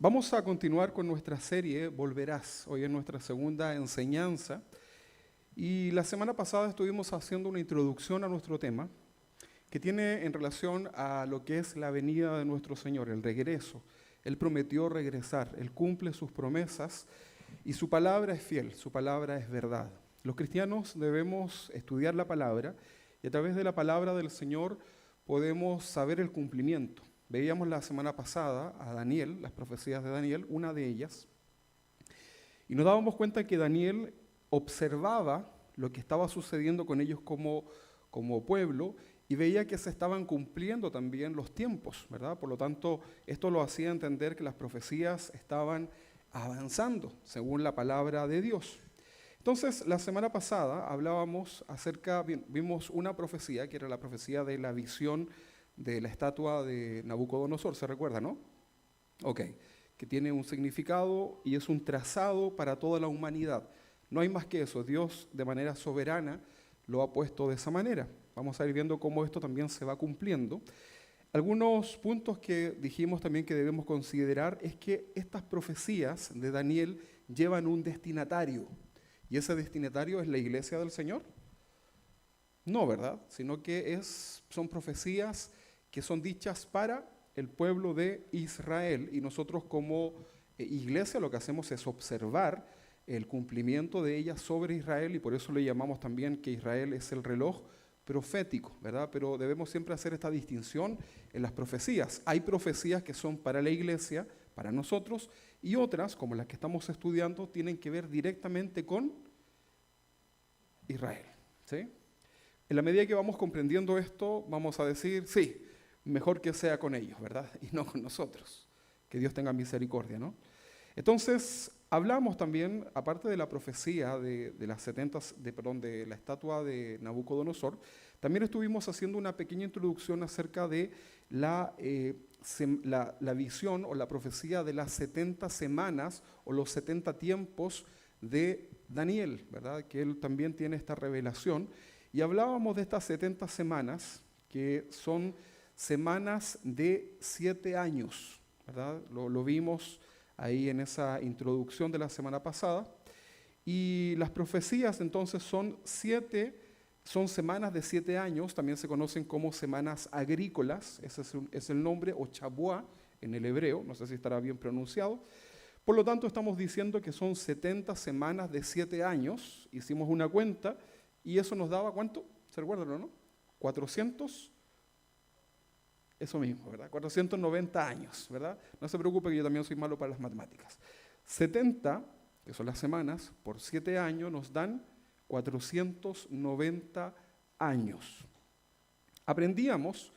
Vamos a continuar con nuestra serie Volverás. Hoy es nuestra segunda enseñanza. Y la semana pasada estuvimos haciendo una introducción a nuestro tema que tiene en relación a lo que es la venida de nuestro Señor, el regreso. Él prometió regresar, Él cumple sus promesas y su palabra es fiel, su palabra es verdad. Los cristianos debemos estudiar la palabra y a través de la palabra del Señor podemos saber el cumplimiento. Veíamos la semana pasada a Daniel, las profecías de Daniel, una de ellas, y nos dábamos cuenta que Daniel observaba lo que estaba sucediendo con ellos como pueblo y veía que se estaban cumpliendo también los tiempos, ¿verdad? Por lo tanto, esto lo hacía entender que las profecías estaban avanzando según la palabra de Dios. Entonces, la semana pasada hablábamos vimos una profecía, que era la profecía de la visión de la estatua de Nabucodonosor, ¿se recuerda, no? Ok, que tiene un significado y es un trazado para toda la humanidad. No hay más que eso, Dios de manera soberana lo ha puesto de esa manera. Vamos a ir viendo cómo esto también se va cumpliendo. Algunos puntos que dijimos también que debemos considerar es que estas profecías de Daniel llevan un destinatario, y ese destinatario es la iglesia del Señor. No, ¿verdad? Sino que son profecías que son dichas para el pueblo de Israel, y nosotros como iglesia lo que hacemos es observar el cumplimiento de ellas sobre Israel, y por eso le llamamos también que Israel es el reloj profético, ¿verdad? Pero debemos siempre hacer esta distinción en las profecías. Hay profecías que son para la iglesia, para nosotros, y otras, como las que estamos estudiando, tienen que ver directamente con Israel, ¿sí? En la medida que vamos comprendiendo esto, vamos a decir, sí, mejor que sea con ellos, ¿verdad? Y no con nosotros. Que Dios tenga misericordia, ¿no? Entonces, hablamos también, aparte de la profecía de la estatua de Nabucodonosor, también estuvimos haciendo una pequeña introducción acerca de la visión o la profecía de las 70 semanas o los 70 tiempos de Daniel, ¿verdad? Que él también tiene esta revelación. Y hablábamos de estas 70 semanas, que son semanas de 7 años, ¿verdad? Lo vimos ahí en esa introducción de la semana pasada. Y las profecías entonces son semanas de 7 años, también se conocen como semanas agrícolas, ese es el nombre, o chabuá en el hebreo, no sé si estará bien pronunciado. Por lo tanto, estamos diciendo que son 70 semanas de 7 años, hicimos una cuenta, y eso nos daba, ¿cuánto? ¿Se recuerdan o no? 400, eso mismo, ¿verdad? 490 años, ¿verdad? No se preocupe que yo también soy malo para las matemáticas. 70, que son las semanas, por 7 años nos dan 490 años. Aprendíamos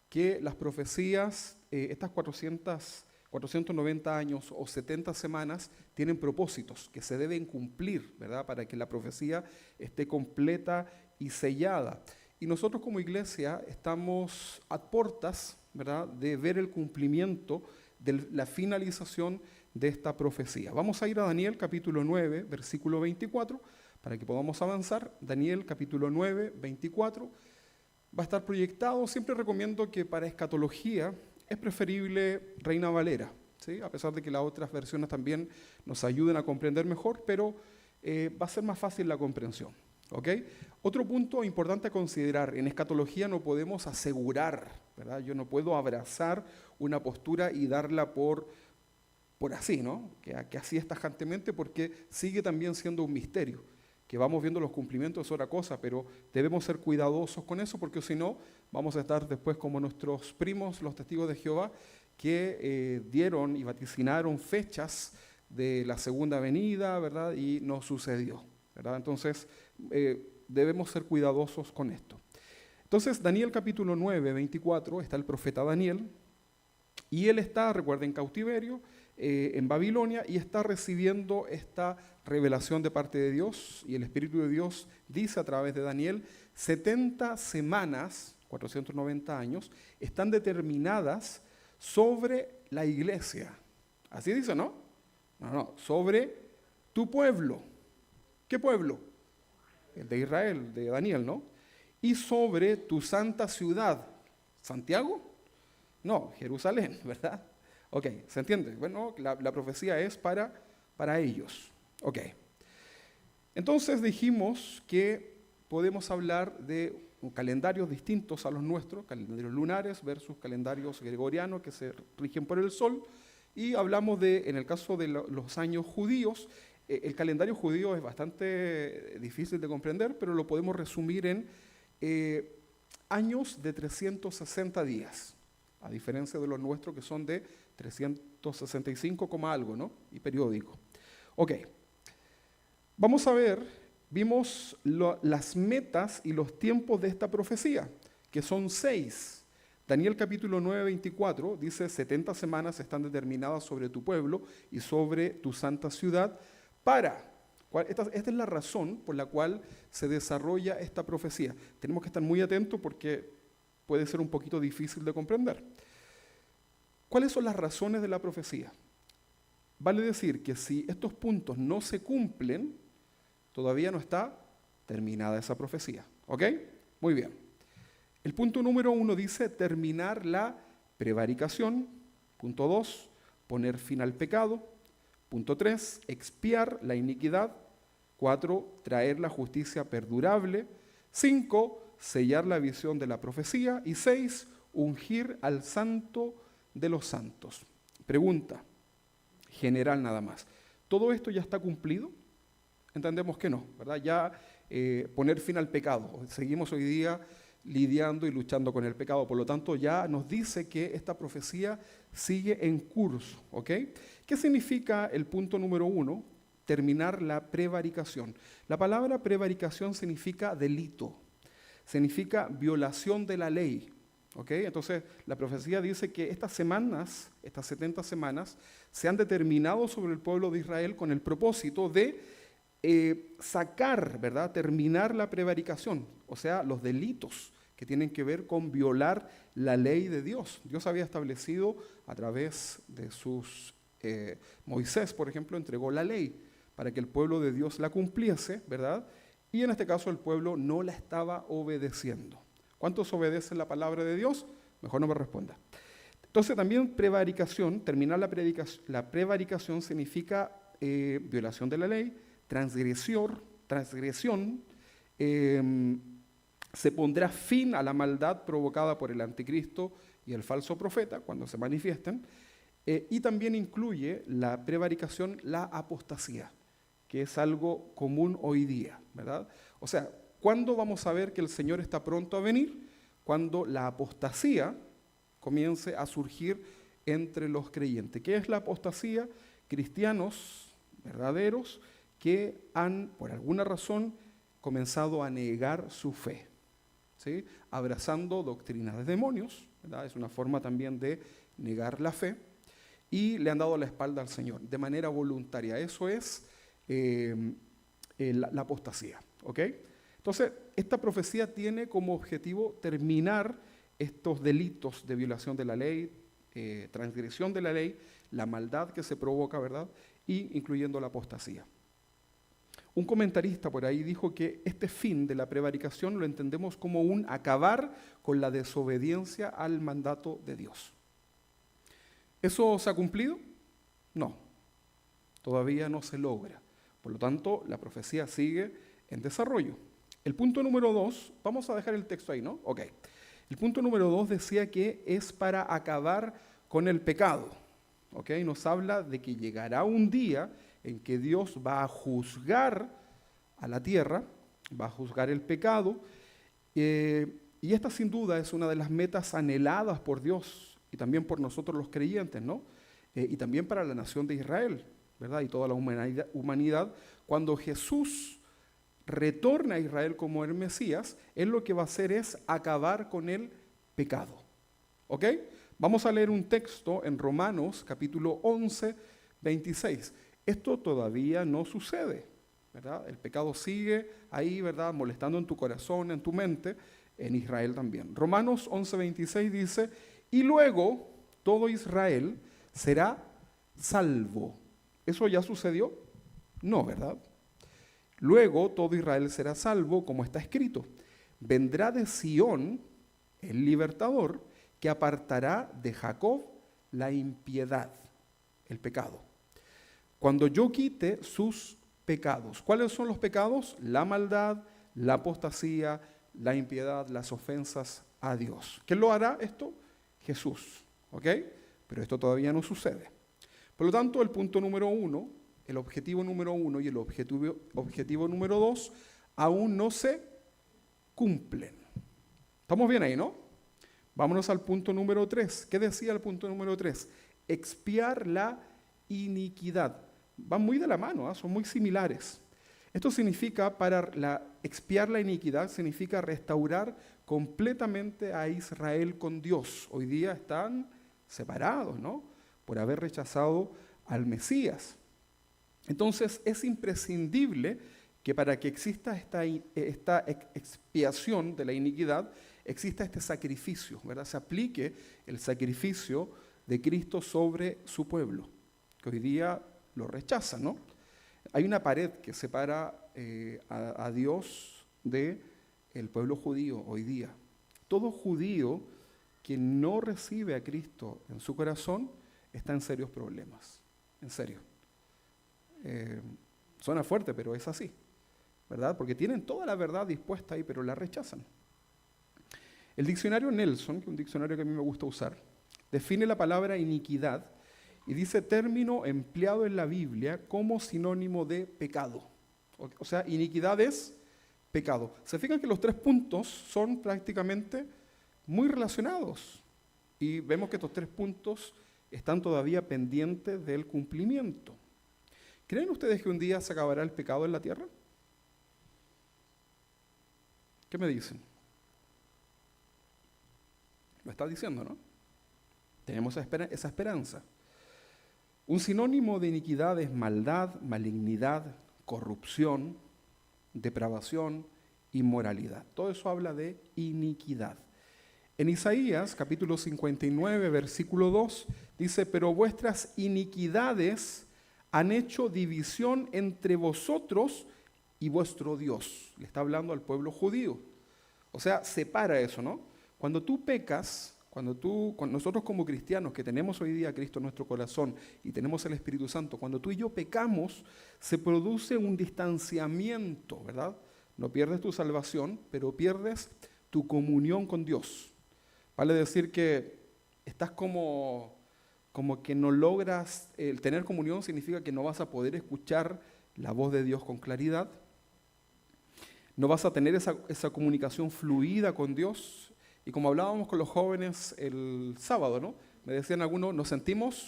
que las profecías, estas 490 años o 70 semanas tienen propósitos que se deben cumplir, ¿verdad? Para que la profecía esté completa y sellada. Y nosotros como iglesia estamos a puertas, ¿verdad?, de ver el cumplimiento de la finalización de esta profecía. Vamos a ir a Daniel capítulo 9, versículo 24, para que podamos avanzar. Daniel capítulo 9, 24. Va a estar proyectado. Siempre recomiendo que para escatología es preferible Reina Valera, ¿sí? A pesar de que las otras versiones también nos ayuden a comprender mejor, pero va a ser más fácil la comprensión, ¿ok? Otro punto importante a considerar, en escatología no podemos asegurar, ¿verdad? Yo no puedo abrazar una postura y darla por así, ¿no? Que así es tajantemente, porque sigue también siendo un misterio. Que vamos viendo los cumplimientos es otra cosa, pero debemos ser cuidadosos con eso, porque si no, vamos a estar después como nuestros primos, los testigos de Jehová, que dieron y vaticinaron fechas de la segunda venida, ¿verdad? Y no sucedió, ¿verdad? Entonces, debemos ser cuidadosos con esto. Entonces, Daniel capítulo 9, 24, está el profeta Daniel, y él está, recuerden, en cautiverio, en Babilonia, y está recibiendo esta revelación de parte de Dios, y el Espíritu de Dios dice a través de Daniel, 70 semanas, 490 años, están determinadas sobre la iglesia. Así dice, ¿no? No, sobre tu pueblo. ¿Qué pueblo? El de Israel, de Daniel, ¿no? Y sobre tu santa ciudad. ¿Santiago? No, Jerusalén, ¿verdad? Ok, ¿se entiende? Bueno, la profecía es para ellos. Ok. Entonces dijimos que podemos hablar de calendarios distintos a los nuestros, calendarios lunares versus calendarios gregorianos que se rigen por el sol, y hablamos de, en el caso de los años judíos, el calendario judío es bastante difícil de comprender, pero lo podemos resumir en años de 360 días, a diferencia de los nuestros que son de 365, algo, ¿no? Y periódico. Ok, vamos a ver, vimos las metas y los tiempos de esta profecía, que son 6. Daniel capítulo 9, 24 dice, 70 semanas están determinadas sobre tu pueblo y sobre tu santa ciudad esta es la razón por la cual se desarrolla esta profecía. Tenemos que estar muy atentos porque puede ser un poquito difícil de comprender. ¿Cuáles son las razones de la profecía? Vale decir que si estos puntos no se cumplen, todavía no está terminada esa profecía. ¿Ok? Muy bien. El punto número 1 dice terminar la prevaricación. Punto 2, poner fin al pecado. Punto 3, expiar la iniquidad. 4, traer la justicia perdurable. 5, sellar la visión de la profecía. Y 6, ungir al santo de los santos. Pregunta general nada más. ¿Todo esto ya está cumplido? Entendemos que no, ¿verdad? Ya poner fin al pecado. Seguimos hoy día lidiando y luchando con el pecado. Por lo tanto, ya nos dice que esta profecía sigue en curso. ¿Ok? ¿Qué significa el punto número 1? Terminar la prevaricación. La palabra prevaricación significa delito, significa violación de la ley. ¿Ok? Entonces, la profecía dice que estas semanas, estas 70 semanas, se han determinado sobre el pueblo de Israel con el propósito de sacar, ¿verdad? Terminar la prevaricación, o sea, los delitos que tienen que ver con violar la ley de Dios. Dios había establecido a través de sus Moisés, por ejemplo, entregó la ley para que el pueblo de Dios la cumpliese, ¿verdad? Y en este caso el pueblo no la estaba obedeciendo. ¿Cuántos obedecen la palabra de Dios? Mejor no me responda. Entonces también prevaricación, terminar la prevaricación significa violación de la ley, transgresión, se pondrá fin a la maldad provocada por el anticristo y el falso profeta cuando se manifiesten, y también incluye la prevaricación, la apostasía, que es algo común hoy día, ¿verdad? O sea, ¿cuándo vamos a ver que el Señor está pronto a venir? Cuando la apostasía comience a surgir entre los creyentes. ¿Qué es la apostasía? Cristianos verdaderos que han, por alguna razón, comenzado a negar su fe, ¿sí? Abrazando doctrinas de demonios, ¿verdad? Es una forma también de negar la fe, y le han dado la espalda al Señor de manera voluntaria. Eso es la apostasía. ¿Ok? Entonces, esta profecía tiene como objetivo terminar estos delitos de violación de la ley, transgresión de la ley, la maldad que se provoca, ¿verdad? Y incluyendo la apostasía. Un comentarista por ahí dijo que este fin de la prevaricación lo entendemos como un acabar con la desobediencia al mandato de Dios. ¿Eso se ha cumplido? No, todavía no se logra. Por lo tanto, la profecía sigue en desarrollo. El punto número 2, vamos a dejar el texto ahí, ¿no? Ok. El punto número 2 decía que es para acabar con el pecado. ¿Ok? Nos habla de que llegará un día en que Dios va a juzgar a la tierra, va a juzgar el pecado, y esta sin duda es una de las metas anheladas por Dios y también por nosotros los creyentes, ¿no? Y también para la nación de Israel, ¿verdad? Y toda la humanidad. Cuando Jesús retorna a Israel como el Mesías, Él lo que va a hacer es acabar con el pecado. ¿Ok? Vamos a leer un texto en Romanos capítulo 11, 26. Esto todavía no sucede, ¿verdad? El pecado sigue ahí, ¿verdad? Molestando en tu corazón, en tu mente, en Israel también. Romanos 11, 26 dice, y luego todo Israel será salvo. ¿Eso ya sucedió? No, ¿verdad? Luego todo Israel será salvo, como está escrito. Vendrá de Sión el libertador que apartará de Jacob la impiedad, el pecado. Cuando yo quite sus pecados. ¿Cuáles son los pecados? La maldad, la apostasía, la impiedad, las ofensas a Dios. ¿Quién lo hará esto? Jesús. ¿Ok? Pero esto todavía no sucede. Por lo tanto, el punto número 1, el objetivo número 1 y el objetivo número 2 aún no se cumplen. ¿Estamos bien ahí, no? Vámonos al punto número 3. ¿Qué decía el punto número 3? Expiar la iniquidad. Van muy de la mano, son muy similares. Esto significa, expiar la iniquidad, significa restaurar completamente a Israel con Dios. Hoy día están separados, ¿no? Por haber rechazado al Mesías. Entonces es imprescindible que para que exista esta expiación de la iniquidad, exista este sacrificio, ¿verdad? Se aplique el sacrificio de Cristo sobre su pueblo, que hoy día lo rechaza, ¿no? Hay una pared que separa a Dios del pueblo judío hoy día. Todo judío que no recibe a Cristo en su corazón está en serios problemas, en serio. Suena fuerte, pero es así, ¿verdad? Porque tienen toda la verdad dispuesta ahí, pero la rechazan. El diccionario Nelson, que es un diccionario que a mí me gusta usar, define la palabra iniquidad y dice término empleado en la Biblia como sinónimo de pecado. O sea, iniquidad es pecado. Se fijan que los 3 puntos son prácticamente muy relacionados y vemos que estos 3 puntos están todavía pendientes del cumplimiento. ¿Creen ustedes que un día se acabará el pecado en la tierra? ¿Qué me dicen? Lo está diciendo, ¿no? Tenemos esa esperanza. Un sinónimo de iniquidad es maldad, malignidad, corrupción, depravación, inmoralidad. Todo eso habla de iniquidad. En Isaías, capítulo 59, versículo 2, dice, pero vuestras iniquidades han hecho división entre vosotros y vuestro Dios. Le está hablando al pueblo judío. O sea, separa eso, ¿no? Cuando tú pecas, cuando nosotros como cristianos que tenemos hoy día a Cristo en nuestro corazón y tenemos el Espíritu Santo, cuando tú y yo pecamos, se produce un distanciamiento, ¿verdad? No pierdes tu salvación, pero pierdes tu comunión con Dios. Vale decir que estás como que no logras, el tener comunión significa que no vas a poder escuchar la voz de Dios con claridad, no vas a tener esa comunicación fluida con Dios. Y como hablábamos con los jóvenes el sábado, ¿no? Me decían algunos,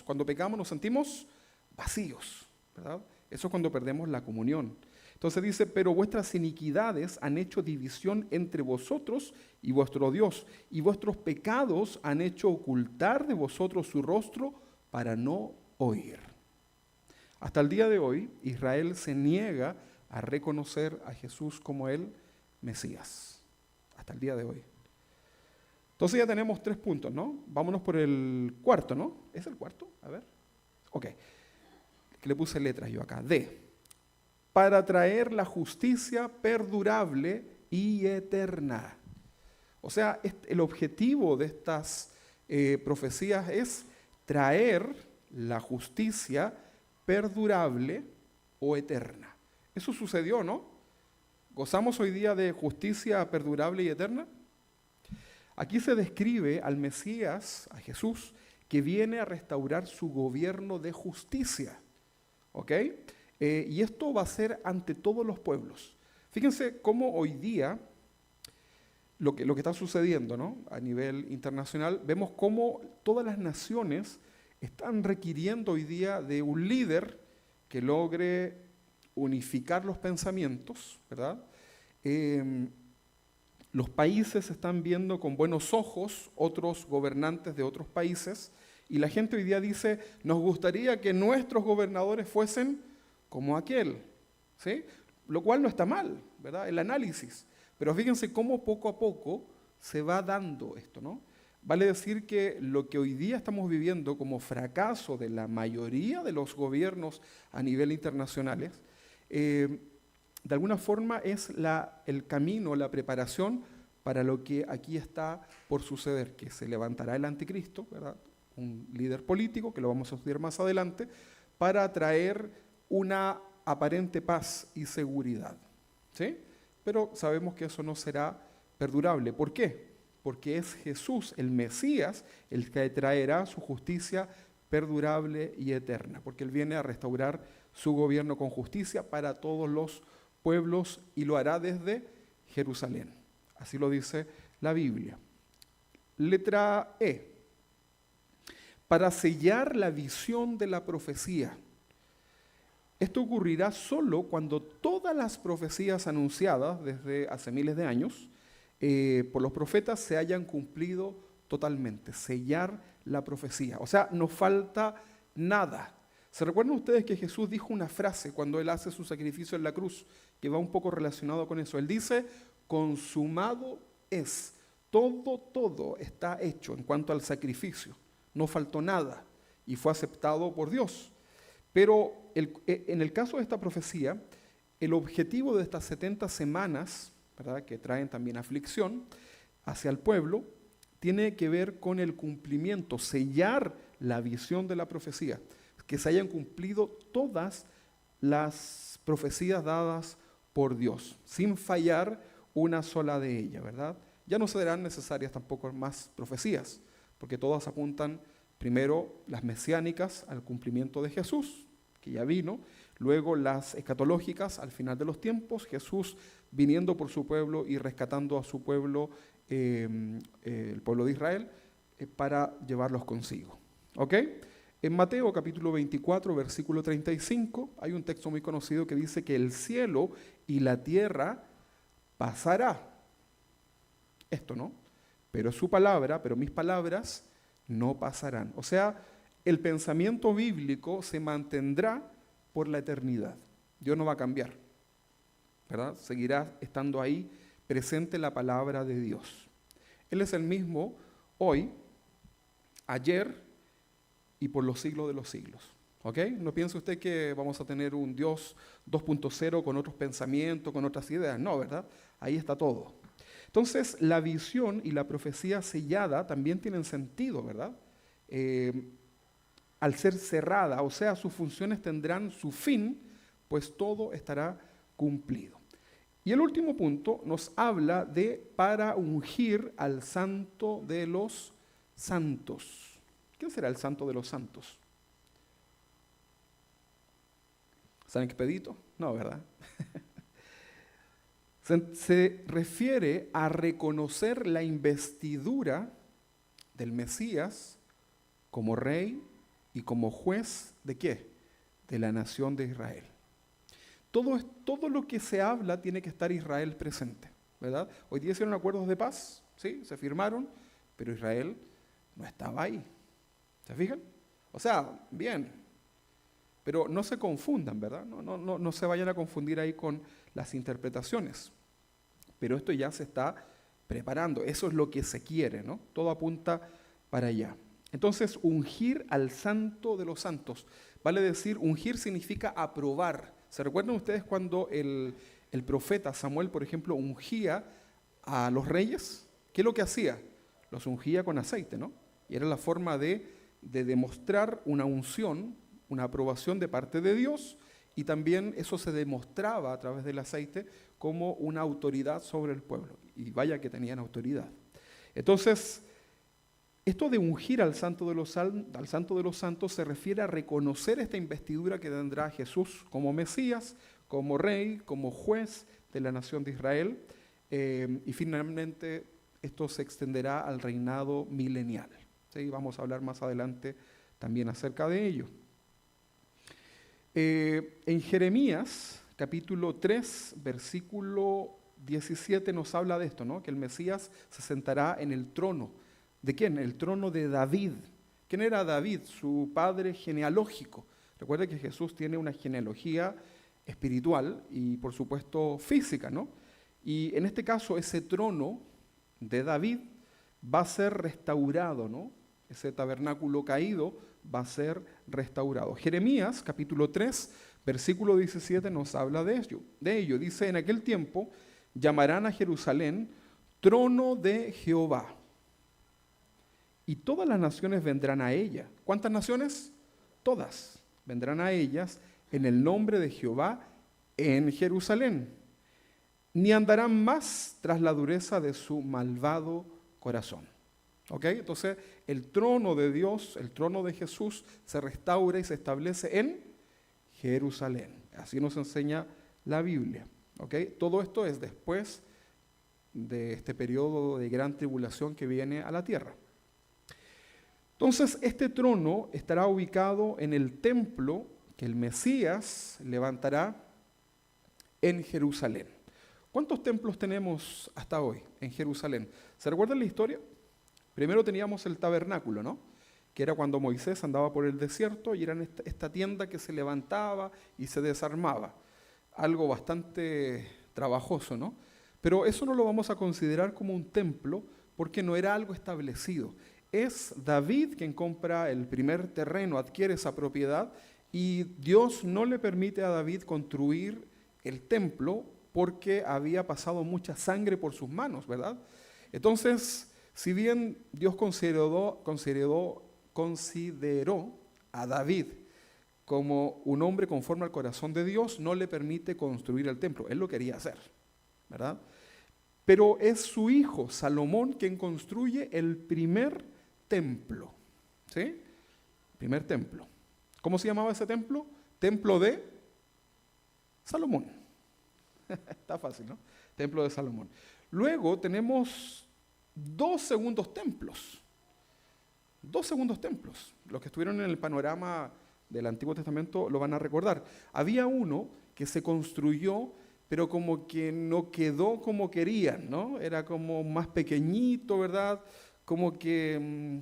cuando pecamos nos sentimos vacíos, ¿verdad? Eso es cuando perdemos la comunión. Entonces dice, pero vuestras iniquidades han hecho división entre vosotros y vuestro Dios, y vuestros pecados han hecho ocultar de vosotros su rostro para no oír. Hasta el día de hoy, Israel se niega a reconocer a Jesús como el Mesías. Hasta el día de hoy. Entonces ya tenemos 3 puntos, ¿no? Vámonos por el cuarto, ¿no? ¿Es el cuarto? A ver. Ok. Que le puse letras yo acá. D. Para traer la justicia perdurable y eterna. O sea, el objetivo de estas profecías es traer la justicia perdurable o eterna. Eso sucedió, ¿no? ¿Gozamos hoy día de justicia perdurable y eterna? Aquí se describe al Mesías, a Jesús, que viene a restaurar su gobierno de justicia. ¿Ok? Y esto va a ser ante todos los pueblos. Fíjense cómo hoy día, lo que está sucediendo, ¿no? A nivel internacional, vemos cómo todas las naciones están requiriendo hoy día de un líder que logre unificar los pensamientos, ¿verdad? Los países están viendo con buenos ojos otros gobernantes de otros países y la gente hoy día dice, nos gustaría que nuestros gobernadores fuesen como aquel, ¿sí? Lo cual no está mal, ¿verdad? El análisis. Pero fíjense cómo poco a poco se va dando esto, ¿no? Vale decir que lo que hoy día estamos viviendo como fracaso de la mayoría de los gobiernos a nivel internacional, de alguna forma es el camino, la preparación para lo que aquí está por suceder, que se levantará el anticristo, ¿verdad? un líder político, que lo vamos a estudiar más adelante, para traer una aparente paz y seguridad. ¿Sí? Pero sabemos que eso no será perdurable. ¿Por qué? Porque es Jesús, el Mesías, el que traerá su justicia perdurable y eterna, porque Él viene a restaurar su gobierno con justicia para todos los pueblos y lo hará desde Jerusalén. Así lo dice la Biblia. Letra E. Para sellar la visión de la profecía. Esto ocurrirá solo cuando todas las profecías anunciadas desde hace miles de años por los profetas se hayan cumplido totalmente, sellar la profecía. O sea, no falta nada. ¿Se recuerdan ustedes que Jesús dijo una frase cuando Él hace su sacrificio en la cruz, que va un poco relacionado con eso? Él dice, consumado es. Todo está hecho en cuanto al sacrificio. No faltó nada y fue aceptado por Dios. Pero en el caso de esta profecía, el objetivo de estas 70 semanas, ¿verdad?, que traen también aflicción hacia el pueblo, tiene que ver con el cumplimiento, sellar la visión de la profecía, que se hayan cumplido todas las profecías dadas por Dios, sin fallar una sola de ellas, ¿verdad? Ya no serán necesarias tampoco más profecías, porque todas apuntan primero las mesiánicas al cumplimiento de Jesús, que ya vino, luego las escatológicas al final de los tiempos, Jesús viniendo por su pueblo y rescatando a su pueblo, el pueblo de Israel, para llevarlos consigo. ¿Ok? En Mateo capítulo 24, versículo 35, hay un texto muy conocido que dice que el cielo y la tierra pasará. Esto no, pero su palabra, pero mis palabras no pasarán. O sea, el pensamiento bíblico se mantendrá por la eternidad. Dios no va a cambiar, ¿verdad? Seguirá estando ahí presente la palabra de Dios. Él es el mismo hoy, ayer y por los siglos de los siglos. ¿Ok? No piense usted que vamos a tener un Dios 2.0 con otros pensamientos, con otras ideas. No, ¿verdad? Ahí está todo. Entonces, la visión y la profecía sellada también tienen sentido, ¿verdad? Al ser cerrada, o sea, sus funciones tendrán su fin, pues todo estará cumplido. Y el último punto nos habla de para ungir al santo de los santos. ¿Quién será el santo de los santos? ¿San Expedito? No, ¿verdad? Se refiere a reconocer la investidura del Mesías como rey y como juez ¿de qué? De la nación de Israel. Todo lo que se habla tiene que estar Israel presente, ¿verdad? Hoy día hicieron acuerdos de paz, ¿sí? Se firmaron, pero Israel no estaba ahí. ¿Se fijan? O sea, bien, pero no se confundan, ¿verdad? No se vayan a confundir ahí con las interpretaciones. Pero esto ya se está preparando, eso es lo que se quiere, ¿no? Todo apunta para allá. Entonces, ungir al santo de los santos, vale decir, ungir significa aprobar. ¿Se recuerdan ustedes cuando el profeta Samuel, por ejemplo, ungía a los reyes? ¿Qué es lo que hacía? Los ungía con aceite, ¿no? Y era la forma de demostrar una unción, una aprobación de parte de Dios, y también eso se demostraba a través del aceite como una autoridad sobre el pueblo. Y vaya que tenían autoridad. Entonces, esto de ungir al santo de los santos se refiere a reconocer esta investidura que tendrá Jesús como Mesías, como rey, como juez de la nación de Israel. Y finalmente esto se extenderá al reinado milenial. ¿Sí? Vamos a hablar más adelante también acerca de ello. En Jeremías, capítulo 3, versículo 17 nos habla de esto, ¿no? Que el Mesías se sentará en el trono. ¿De quién? El trono de David. ¿Quién era David? Su padre genealógico. Recuerda que Jesús tiene una genealogía espiritual y por supuesto física, ¿no? Y en este caso ese trono de David va a ser restaurado, ¿no? Ese tabernáculo caído va a ser restaurado. Jeremías, capítulo 3, versículo 17 nos habla de ello. Dice, en aquel tiempo llamarán a Jerusalén trono de Jehová y todas las naciones vendrán a ella. ¿Cuántas naciones? Todas vendrán a ellas en el nombre de Jehová en Jerusalén. Ni andarán más tras la dureza de su malvado corazón. ¿Ok? Entonces, el trono de Dios, el trono de Jesús, se restaura y se establece en Jerusalén. Así nos enseña la Biblia. ¿Ok? Todo esto es después de este periodo de gran tribulación que viene a la tierra. Entonces, este trono estará ubicado en el templo que el Mesías levantará en Jerusalén. ¿Cuántos templos tenemos hasta hoy en Jerusalén? ¿Se recuerdan la historia? Primero teníamos el tabernáculo, ¿no? Que era cuando Moisés andaba por el desierto y era esta tienda que se levantaba y se desarmaba. Algo bastante trabajoso, ¿no? Pero eso no lo vamos a considerar como un templo porque no era algo establecido. Es David quien compra el primer terreno, adquiere esa propiedad y Dios no le permite a David construir el templo porque había pasado mucha sangre por sus manos, ¿verdad? Entonces, si bien Dios consideró a David como un hombre conforme al corazón de Dios, no le permite construir el templo. Él lo quería hacer, ¿verdad? Pero es su hijo, Salomón, quien construye el primer templo, ¿sí? Primer templo. ¿Cómo se llamaba ese templo? Templo de Salomón. Está fácil, ¿no? Templo de Salomón. Luego tenemos dos segundos templos. Dos segundos templos. Los que estuvieron en el panorama del Antiguo Testamento lo van a recordar. Había uno que se construyó, pero como que no quedó como querían, ¿no? Era como más pequeñito, ¿verdad? Como que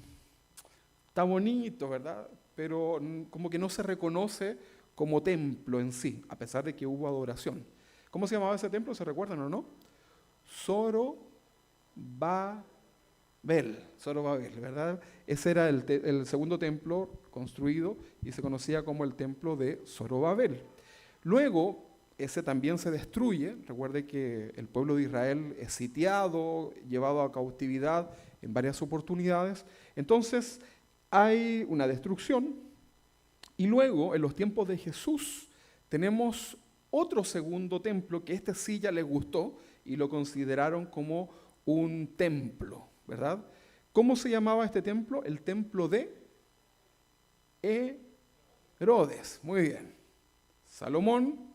está bonito, ¿verdad? Pero como que no se reconoce como templo en sí, a pesar de que hubo adoración. ¿Cómo se llamaba ese templo? ¿Se recuerdan o no? Zorobabel, ¿verdad? Ese era el segundo templo construido y se conocía como el templo de Zorobabel. Luego, ese también se destruye. Recuerde que el pueblo de Israel es sitiado, llevado a cautividad en varias oportunidades. Entonces, hay una destrucción. Y luego, en los tiempos de Jesús, tenemos otro segundo templo que este sí ya les gustó y lo consideraron como un templo, ¿verdad? ¿Cómo se llamaba este templo? El templo de Herodes. Muy bien. Salomón,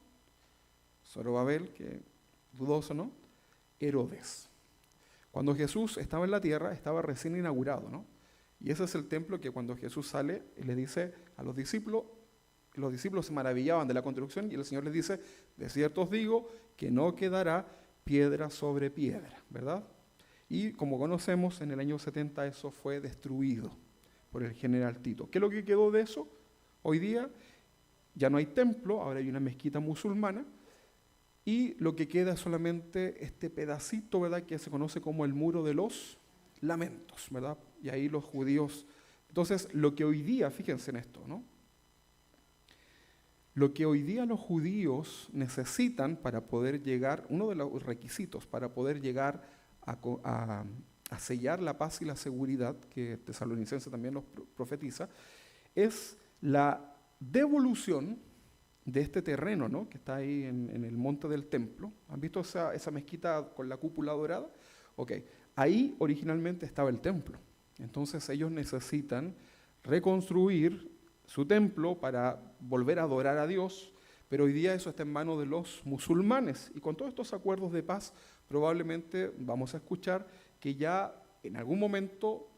Zorobabel, que dudoso, ¿no? Herodes. Cuando Jesús estaba en la tierra, estaba recién inaugurado, ¿no? Y ese es el templo que cuando Jesús sale, le dice a los discípulos se maravillaban de la construcción y el Señor les dice, de cierto os digo que no quedará piedra sobre piedra, ¿verdad? Y como conocemos, en el año 70 eso fue destruido por el general Tito. ¿Qué es lo que quedó de eso? Hoy día ya no hay templo, ahora hay una mezquita musulmana y lo que queda es solamente este pedacito, ¿verdad? Que se conoce como el muro de los lamentos, ¿verdad? Y ahí los judíos. Entonces, lo que hoy día, fíjense en esto, ¿no? Lo que hoy día los judíos necesitan para poder llegar, uno de los requisitos para poder llegar a sellar la paz y la seguridad, que Tesalonicense también los profetiza, es la devolución de este terreno, ¿no? Que está ahí en el monte del templo. ¿Han visto esa mezquita con la cúpula dorada? Ok, ahí originalmente estaba el templo. Entonces ellos necesitan reconstruir su templo para volver a adorar a Dios, pero hoy día eso está en manos de los musulmanes. Y con todos estos acuerdos de paz, probablemente vamos a escuchar que ya en algún momento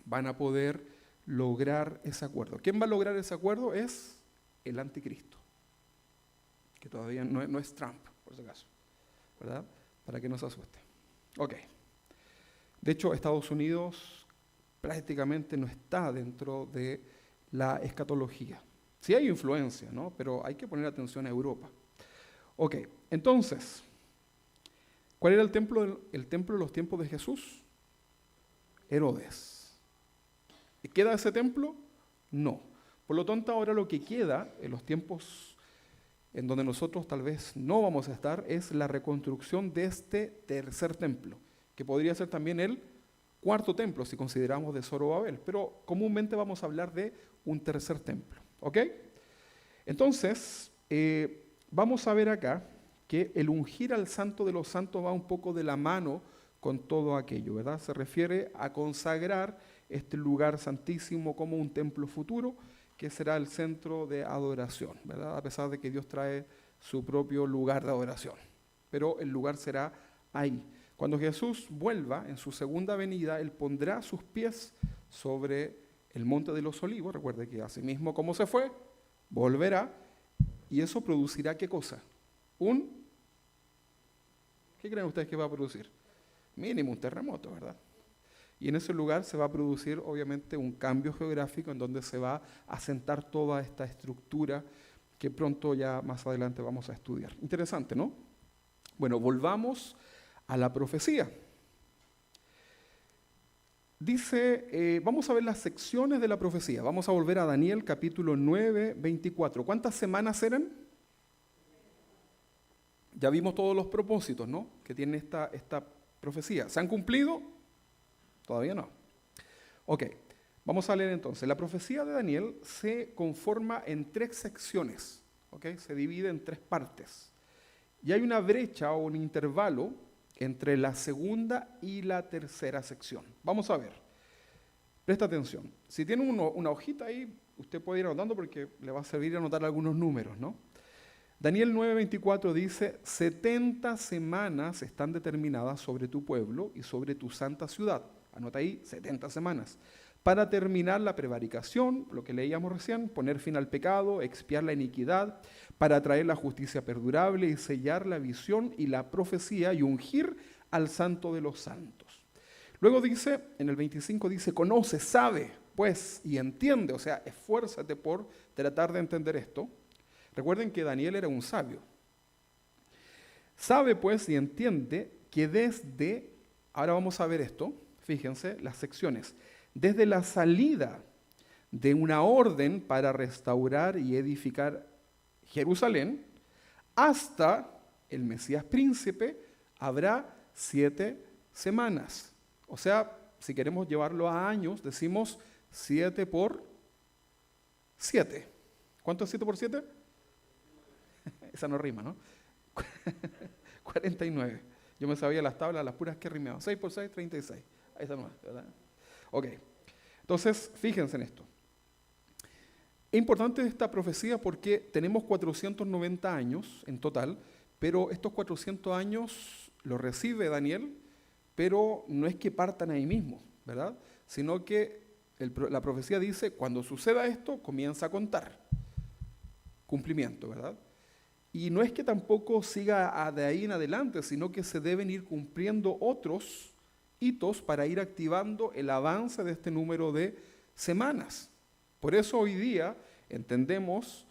van a poder lograr ese acuerdo. ¿Quién va a lograr ese acuerdo? Es el anticristo, que todavía no es Trump, por si acaso, ¿verdad? Para que no se asuste. Ok. De hecho, Estados Unidos prácticamente no está dentro de la escatología. Sí hay influencia, ¿no? Pero hay que poner atención a Europa. Ok, entonces, ¿cuál era el templo de los tiempos de Jesús? Herodes. ¿Y queda ese templo? No. Por lo tanto, ahora lo que queda en los tiempos en donde nosotros tal vez no vamos a estar es la reconstrucción de este tercer templo, que podría ser también el cuarto templo, si consideramos de Zorobabel, pero comúnmente vamos a hablar de un tercer templo. ¿Ok? Entonces, vamos a ver acá que el ungir al Santo de los Santos va un poco de la mano con todo aquello, ¿verdad? Se refiere a consagrar este lugar santísimo como un templo futuro, que será el centro de adoración, ¿verdad? A pesar de que Dios trae su propio lugar de adoración. Pero el lugar será ahí. Cuando Jesús vuelva en su segunda venida, Él pondrá sus pies sobre el monte de los olivos. Recuerde que así mismo como se fue, volverá. Y eso producirá ¿qué cosa? ¿Qué creen ustedes que va a producir? Mínimo un terremoto, ¿verdad? Y en ese lugar se va a producir obviamente un cambio geográfico en donde se va a asentar toda esta estructura que pronto ya más adelante vamos a estudiar. Interesante, ¿no? Bueno, volvamos a la profecía. Dice, vamos a ver las secciones de la profecía. Vamos a volver a Daniel capítulo 9, 24. ¿Cuántas semanas eran? Ya vimos todos los propósitos, ¿no?, que tiene esta profecía. ¿Se han cumplido? Todavía no. Ok, vamos a leer entonces. La profecía de Daniel se conforma en 3 secciones, ¿ok? Se divide en 3 partes. Y hay una brecha o un intervalo entre la segunda y la tercera sección. Vamos a ver. Presta atención. Si tiene una hojita ahí, usted puede ir anotando porque le va a servir anotar algunos números, ¿no? Daniel 9:24 dice, 70 semanas están determinadas sobre tu pueblo y sobre tu santa ciudad. Anota ahí, 70 semanas. Para terminar la prevaricación, lo que leíamos recién, poner fin al pecado, expiar la iniquidad, para traer la justicia perdurable y sellar la visión y la profecía y ungir al santo de los santos. Luego dice, en el 25 dice, conoce, sabe, pues, y entiende, o sea, esfuérzate por tratar de entender esto. Recuerden que Daniel era un sabio. Sabe pues y entiende que ahora vamos a ver esto, fíjense, las secciones, desde la salida de una orden para restaurar y edificar Jerusalén hasta el Mesías príncipe, habrá 7 semanas. O sea, si queremos llevarlo a años, decimos 7 por 7. ¿Cuánto es 7 por 7? Esa no rima, ¿no? 49. Yo me sabía las tablas, las puras que rimeaban. 6 por 6, 36. Ahí está nomás, ¿verdad? Ok. Entonces, fíjense en esto. Es importante esta profecía porque tenemos 490 años en total, pero estos 400 años los recibe Daniel, pero no es que partan ahí mismo, ¿verdad? Sino que la profecía dice, cuando suceda esto, comienza a contar. Cumplimiento, ¿verdad? Y no es que tampoco siga de ahí en adelante, sino que se deben ir cumpliendo otros hitos para ir activando el avance de este número de semanas. Por eso hoy día entendemos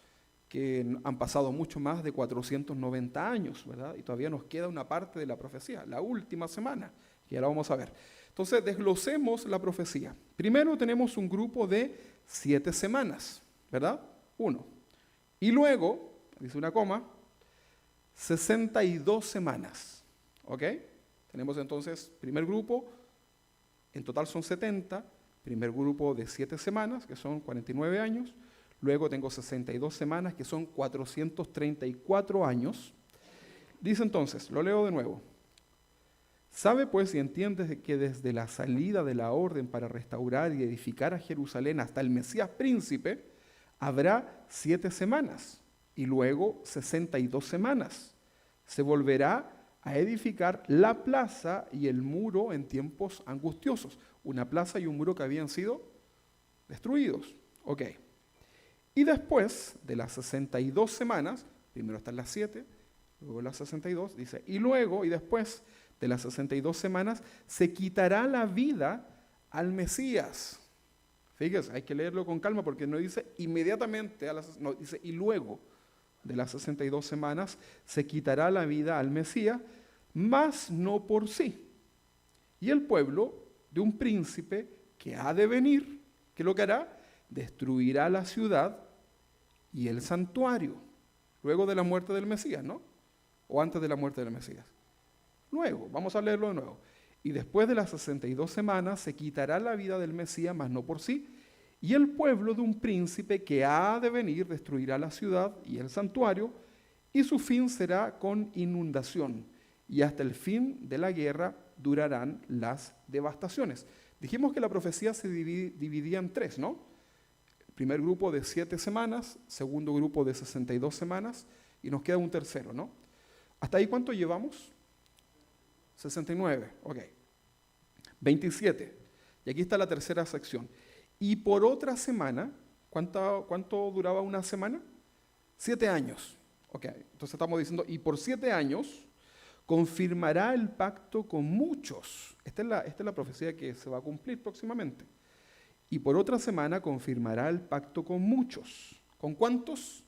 que han pasado mucho más de 490 años, ¿verdad? Y todavía nos queda una parte de la profecía, la última semana, que ya la vamos a ver. Entonces, desglosemos la profecía. Primero tenemos un grupo de 7 semanas, ¿verdad? 1. Y luego, dice una coma, 62 semanas, ¿ok? Tenemos entonces primer grupo, en total son 70, primer grupo de 7 semanas, que son 49 años, luego tengo 62 semanas, que son 434 años. Dice entonces, lo leo de nuevo, sabe pues y entiende que desde la salida de la orden para restaurar y edificar a Jerusalén hasta el Mesías príncipe, habrá 7 semanas y luego 62 semanas. Se volverá a edificar la plaza y el muro en tiempos angustiosos. Una plaza y un muro que habían sido destruidos. Ok. Y después de las 62 semanas, primero están las 7, luego las 62, dice, y luego y después de las 62 semanas se quitará la vida al Mesías. Fíjese, hay que leerlo con calma porque no dice inmediatamente, no, dice y luego de las 62 semanas se quitará la vida al Mesías, mas no por sí. Y el pueblo de un príncipe que ha de venir, ¿qué es lo que hará? Destruirá la ciudad y el santuario, luego de la muerte del Mesías, ¿no? O antes de la muerte del Mesías. Luego, vamos a leerlo de nuevo. Y después de las 62 semanas se quitará la vida del Mesías, mas no por sí. Y el pueblo de un príncipe que ha de venir destruirá la ciudad y el santuario, y su fin será con inundación. Y hasta el fin de la guerra durarán las devastaciones. Dijimos que la profecía se dividía en tres, ¿no? El primer grupo de 7 semanas, segundo grupo de 62 semanas, y nos queda un tercero, ¿no? ¿Hasta ahí cuánto llevamos? 69, ok. 27. Y aquí está la tercera sección. Y por otra semana, ¿cuánto duraba una semana? 7 años. Ok, entonces estamos diciendo, y por 7 años confirmará el pacto con muchos. Esta es la profecía que se va a cumplir próximamente. Y por otra semana confirmará el pacto con muchos. ¿Con cuántos?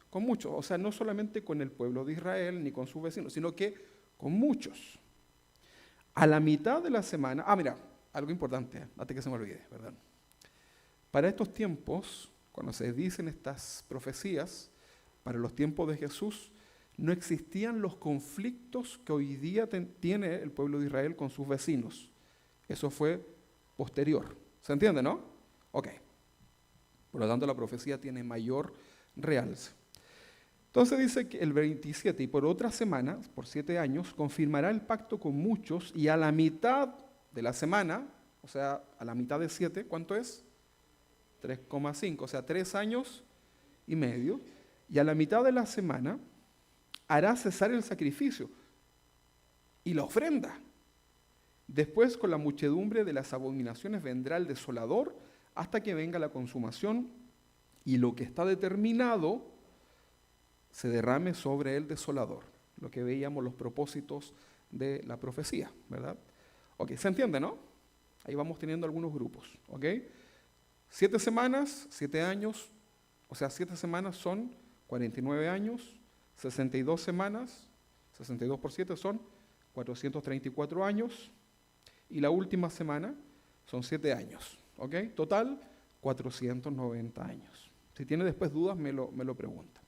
Con muchos. O sea, no solamente con el pueblo de Israel ni con sus vecinos, sino que con muchos. A la mitad de la semana, mira, algo importante, antes que se me olvide, ¿verdad? Para estos tiempos, cuando se dicen estas profecías, para los tiempos de Jesús, no existían los conflictos que hoy día tiene el pueblo de Israel con sus vecinos. Eso fue posterior. ¿Se entiende, no? Ok. Por lo tanto, la profecía tiene mayor realce. Entonces dice que el 27, y por otra semana, por 7 años, confirmará el pacto con muchos, y a la mitad de la semana, o sea, a la mitad de 7, ¿cuánto es? 3,5, o sea, 3 años y medio, y a la mitad de la semana hará cesar el sacrificio y la ofrenda. Después, con la muchedumbre de las abominaciones, vendrá el desolador hasta que venga la consumación, y lo que está determinado se derrame sobre el desolador. Lo que veíamos, los propósitos de la profecía, ¿verdad? Ok, ¿se entiende, no? Ahí vamos teniendo algunos grupos, ¿ok? 7 semanas, 7 años, o sea, 7 semanas son 49 años, 62 semanas, 62 por 7 son 434 años, y la última semana son 7 años, ¿ok? Total, 490 años. Si tiene después dudas, me lo pregunta.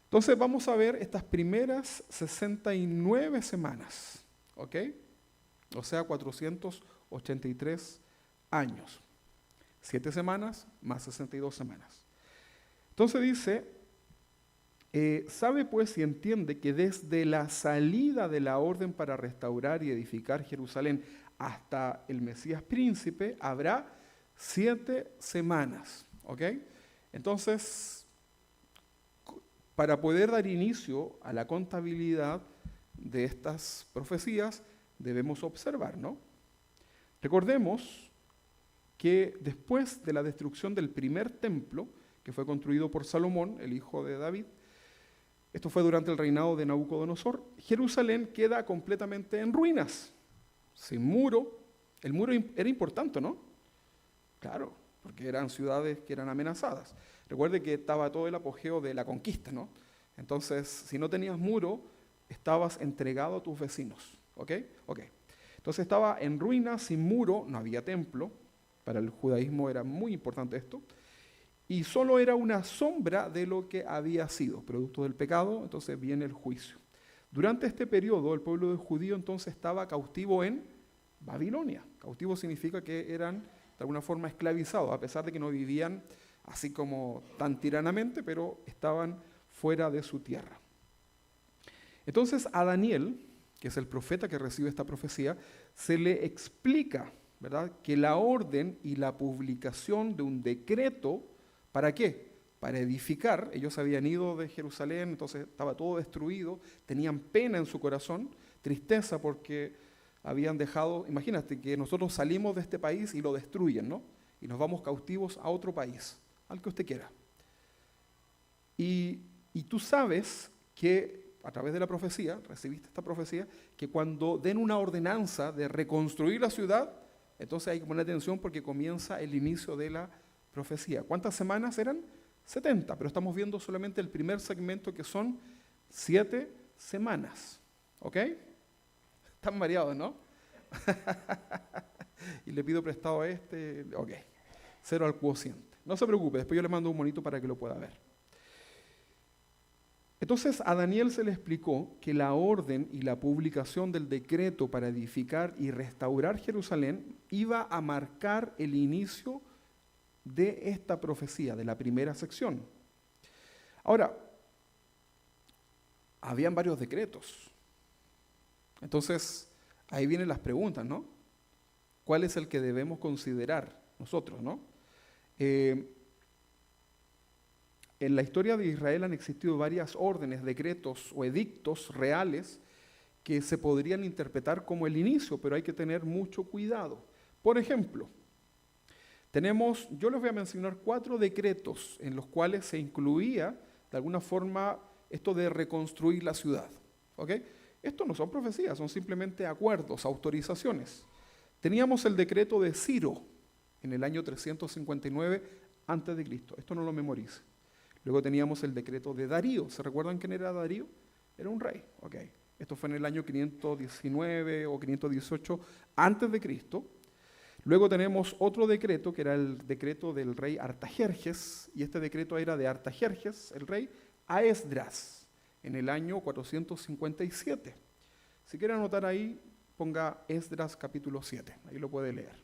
Entonces vamos a ver estas primeras 69 semanas, ¿ok? O sea, 483 años. 7 semanas más 62 semanas. Entonces dice, sabe pues y entiende que desde la salida de la orden para restaurar y edificar Jerusalén hasta el Mesías príncipe habrá 7 semanas, ¿ok? Entonces, para poder dar inicio a la contabilidad de estas profecías, debemos observar, ¿no? Recordemos que después de la destrucción del primer templo, que fue construido por Salomón, el hijo de David, esto fue durante el reinado de Nabucodonosor, Jerusalén queda completamente en ruinas, sin muro. El muro era importante, ¿no? Claro, porque eran ciudades que eran amenazadas. Recuerde que estaba todo el apogeo de la conquista, ¿no? Entonces, si no tenías muro, estabas entregado a tus vecinos, ¿ok? Ok. Entonces estaba en ruinas, sin muro, no había templo. Para el judaísmo era muy importante esto. Y solo era una sombra de lo que había sido, producto del pecado, entonces viene el juicio. Durante este periodo, el pueblo judío entonces estaba cautivo en Babilonia. Cautivo significa que eran de alguna forma esclavizados, a pesar de que no vivían así como tan tiranamente, pero estaban fuera de su tierra. Entonces a Daniel, que es el profeta que recibe esta profecía, se le explica, ¿verdad?, que la orden y la publicación de un decreto, ¿para qué? Para edificar. Ellos habían ido de Jerusalén, entonces estaba todo destruido, tenían pena en su corazón, tristeza porque habían dejado, imagínate que nosotros salimos de este país y lo destruyen, ¿no? Y nos vamos cautivos a otro país, al que usted quiera. Y tú sabes que a través de la profecía, recibiste esta profecía, que cuando den una ordenanza de reconstruir la ciudad, entonces hay que poner atención porque comienza el inicio de la profecía. ¿Cuántas semanas eran? 70, pero estamos viendo solamente el primer segmento, que son 7 semanas. ¿Ok? Están mareados, ¿no? Y le pido prestado a este. Ok. 0 al cociente. No se preocupe, después yo le mando un monito para que lo pueda ver. Entonces a Daniel se le explicó que la orden y la publicación del decreto para edificar y restaurar Jerusalén iba a marcar el inicio de esta profecía, de la primera sección. Ahora, habían varios decretos. Entonces, ahí vienen las preguntas, ¿no? ¿Cuál es el que debemos considerar nosotros, ¿no? En la historia de Israel han existido varias órdenes, decretos o edictos reales que se podrían interpretar como el inicio, pero hay que tener mucho cuidado. Por ejemplo, yo les voy a mencionar 4 decretos en los cuales se incluía, de alguna forma, esto de reconstruir la ciudad. ¿Ok? Esto no son profecías, son simplemente acuerdos, autorizaciones. Teníamos el decreto de Ciro en el año 359 a.C. Esto no lo memorice. Luego teníamos el decreto de Darío. ¿Se recuerdan quién era Darío? Era un rey. Okay. Esto fue en el año 519 o 518 a.C. Luego tenemos otro decreto, que era el decreto del rey Artajerjes, y este decreto era de Artajerjes, el rey, a Esdras, en el año 457. Si quiere anotar ahí, ponga Esdras capítulo 7, ahí lo puede leer.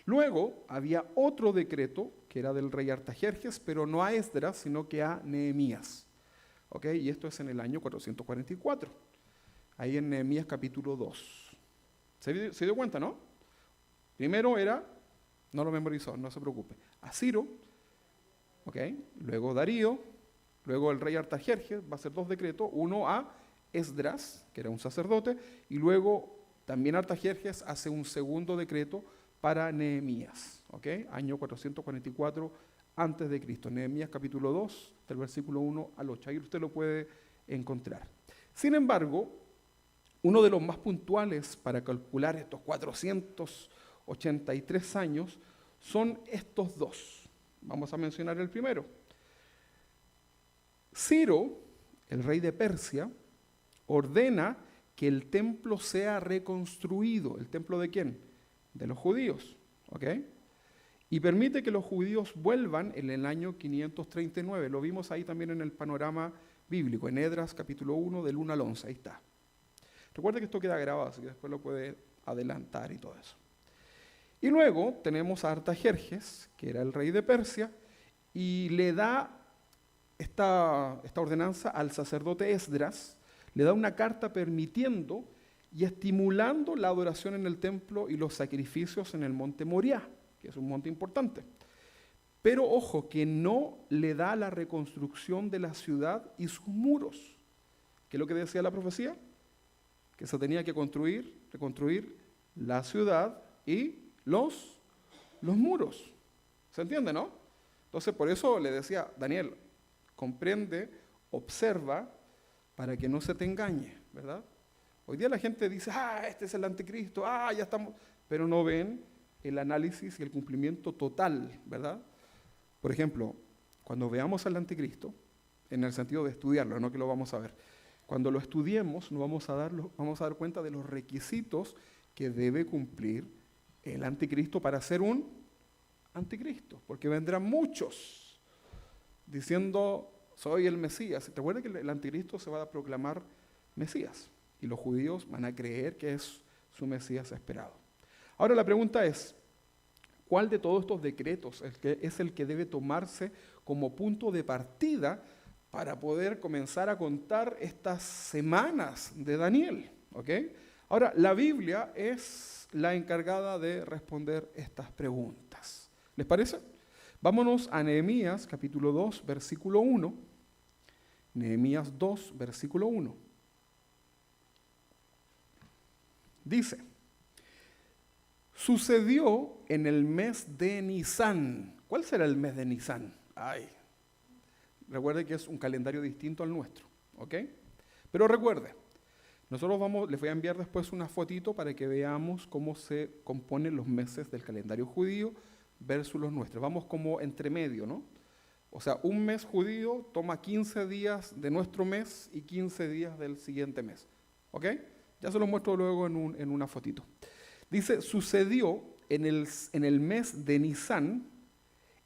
Luego había otro decreto que era del rey Artajerjes, pero no a Esdras, sino que a Nehemías. ¿Okay? Y esto es en el año 444, ahí en Nehemías capítulo 2. ¿Se dio cuenta, no? Primero era, no lo memorizó, no se preocupe, a Ciro, ¿okay? Luego Darío, luego el rey Artajerjes, va a ser 2 decretos, uno a Esdras, que era un sacerdote, y luego también Artajerjes hace un segundo decreto para Nehemías, ¿okay? Año 444 antes de Cristo. Nehemías capítulo 2, del versículo 1 al 8. Ahí usted lo puede encontrar. Sin embargo, uno de los más puntuales para calcular estos 483 años son estos 2. Vamos a mencionar el primero. Ciro, el rey de Persia, ordena que el templo sea reconstruido. ¿El templo de quién? De los judíos. ¿Ok? Y permite que los judíos vuelvan en el año 539. Lo vimos ahí también en el panorama bíblico, en Esdras capítulo 1, del 1 al 11. Ahí está. Recuerde que esto queda grabado, así que después lo puede adelantar y todo eso. Y luego tenemos a Artajerjes, que era el rey de Persia, y le da esta ordenanza al sacerdote Esdras, le da una carta permitiendo y estimulando la adoración en el templo y los sacrificios en el monte Moriah, que es un monte importante. Pero ojo, que no le da la reconstrucción de la ciudad y sus muros. ¿Qué es lo que decía la profecía? Que se tenía que reconstruir la ciudad y los muros. ¿Se entiende, no? Entonces, por eso le decía, Daniel, comprende, observa, para que no se te engañe, ¿verdad? Hoy día la gente dice, este es el anticristo, ya estamos, pero no ven el análisis y el cumplimiento total, ¿verdad? Por ejemplo, cuando veamos al anticristo, en el sentido de estudiarlo, no que lo vamos a ver, cuando lo estudiemos nos vamos a dar cuenta de los requisitos que debe cumplir el anticristo para ser un anticristo, porque vendrán muchos diciendo, soy el Mesías. ¿Te acuerdas que el anticristo se va a proclamar Mesías? Y los judíos van a creer que es su Mesías esperado. Ahora la pregunta es, ¿cuál de todos estos decretos es el que debe tomarse como punto de partida para poder comenzar a contar estas semanas de Daniel? ¿Okay? Ahora, la Biblia es la encargada de responder estas preguntas. ¿Les parece? Vámonos a Nehemías capítulo 2, versículo 1. Nehemías 2, versículo 1. Dice, sucedió en el mes de Nisán. ¿Cuál será el mes de Nisán? Recuerde que es un calendario distinto al nuestro, ¿ok? Pero recuerde, les voy a enviar después una fotito para que veamos cómo se componen los meses del calendario judío versus los nuestros. Vamos como entre medio, ¿no? O sea, un mes judío toma 15 días de nuestro mes y 15 días del siguiente mes, ¿ok? Ya se los muestro luego en una fotito. Dice, sucedió en el mes de Nisán,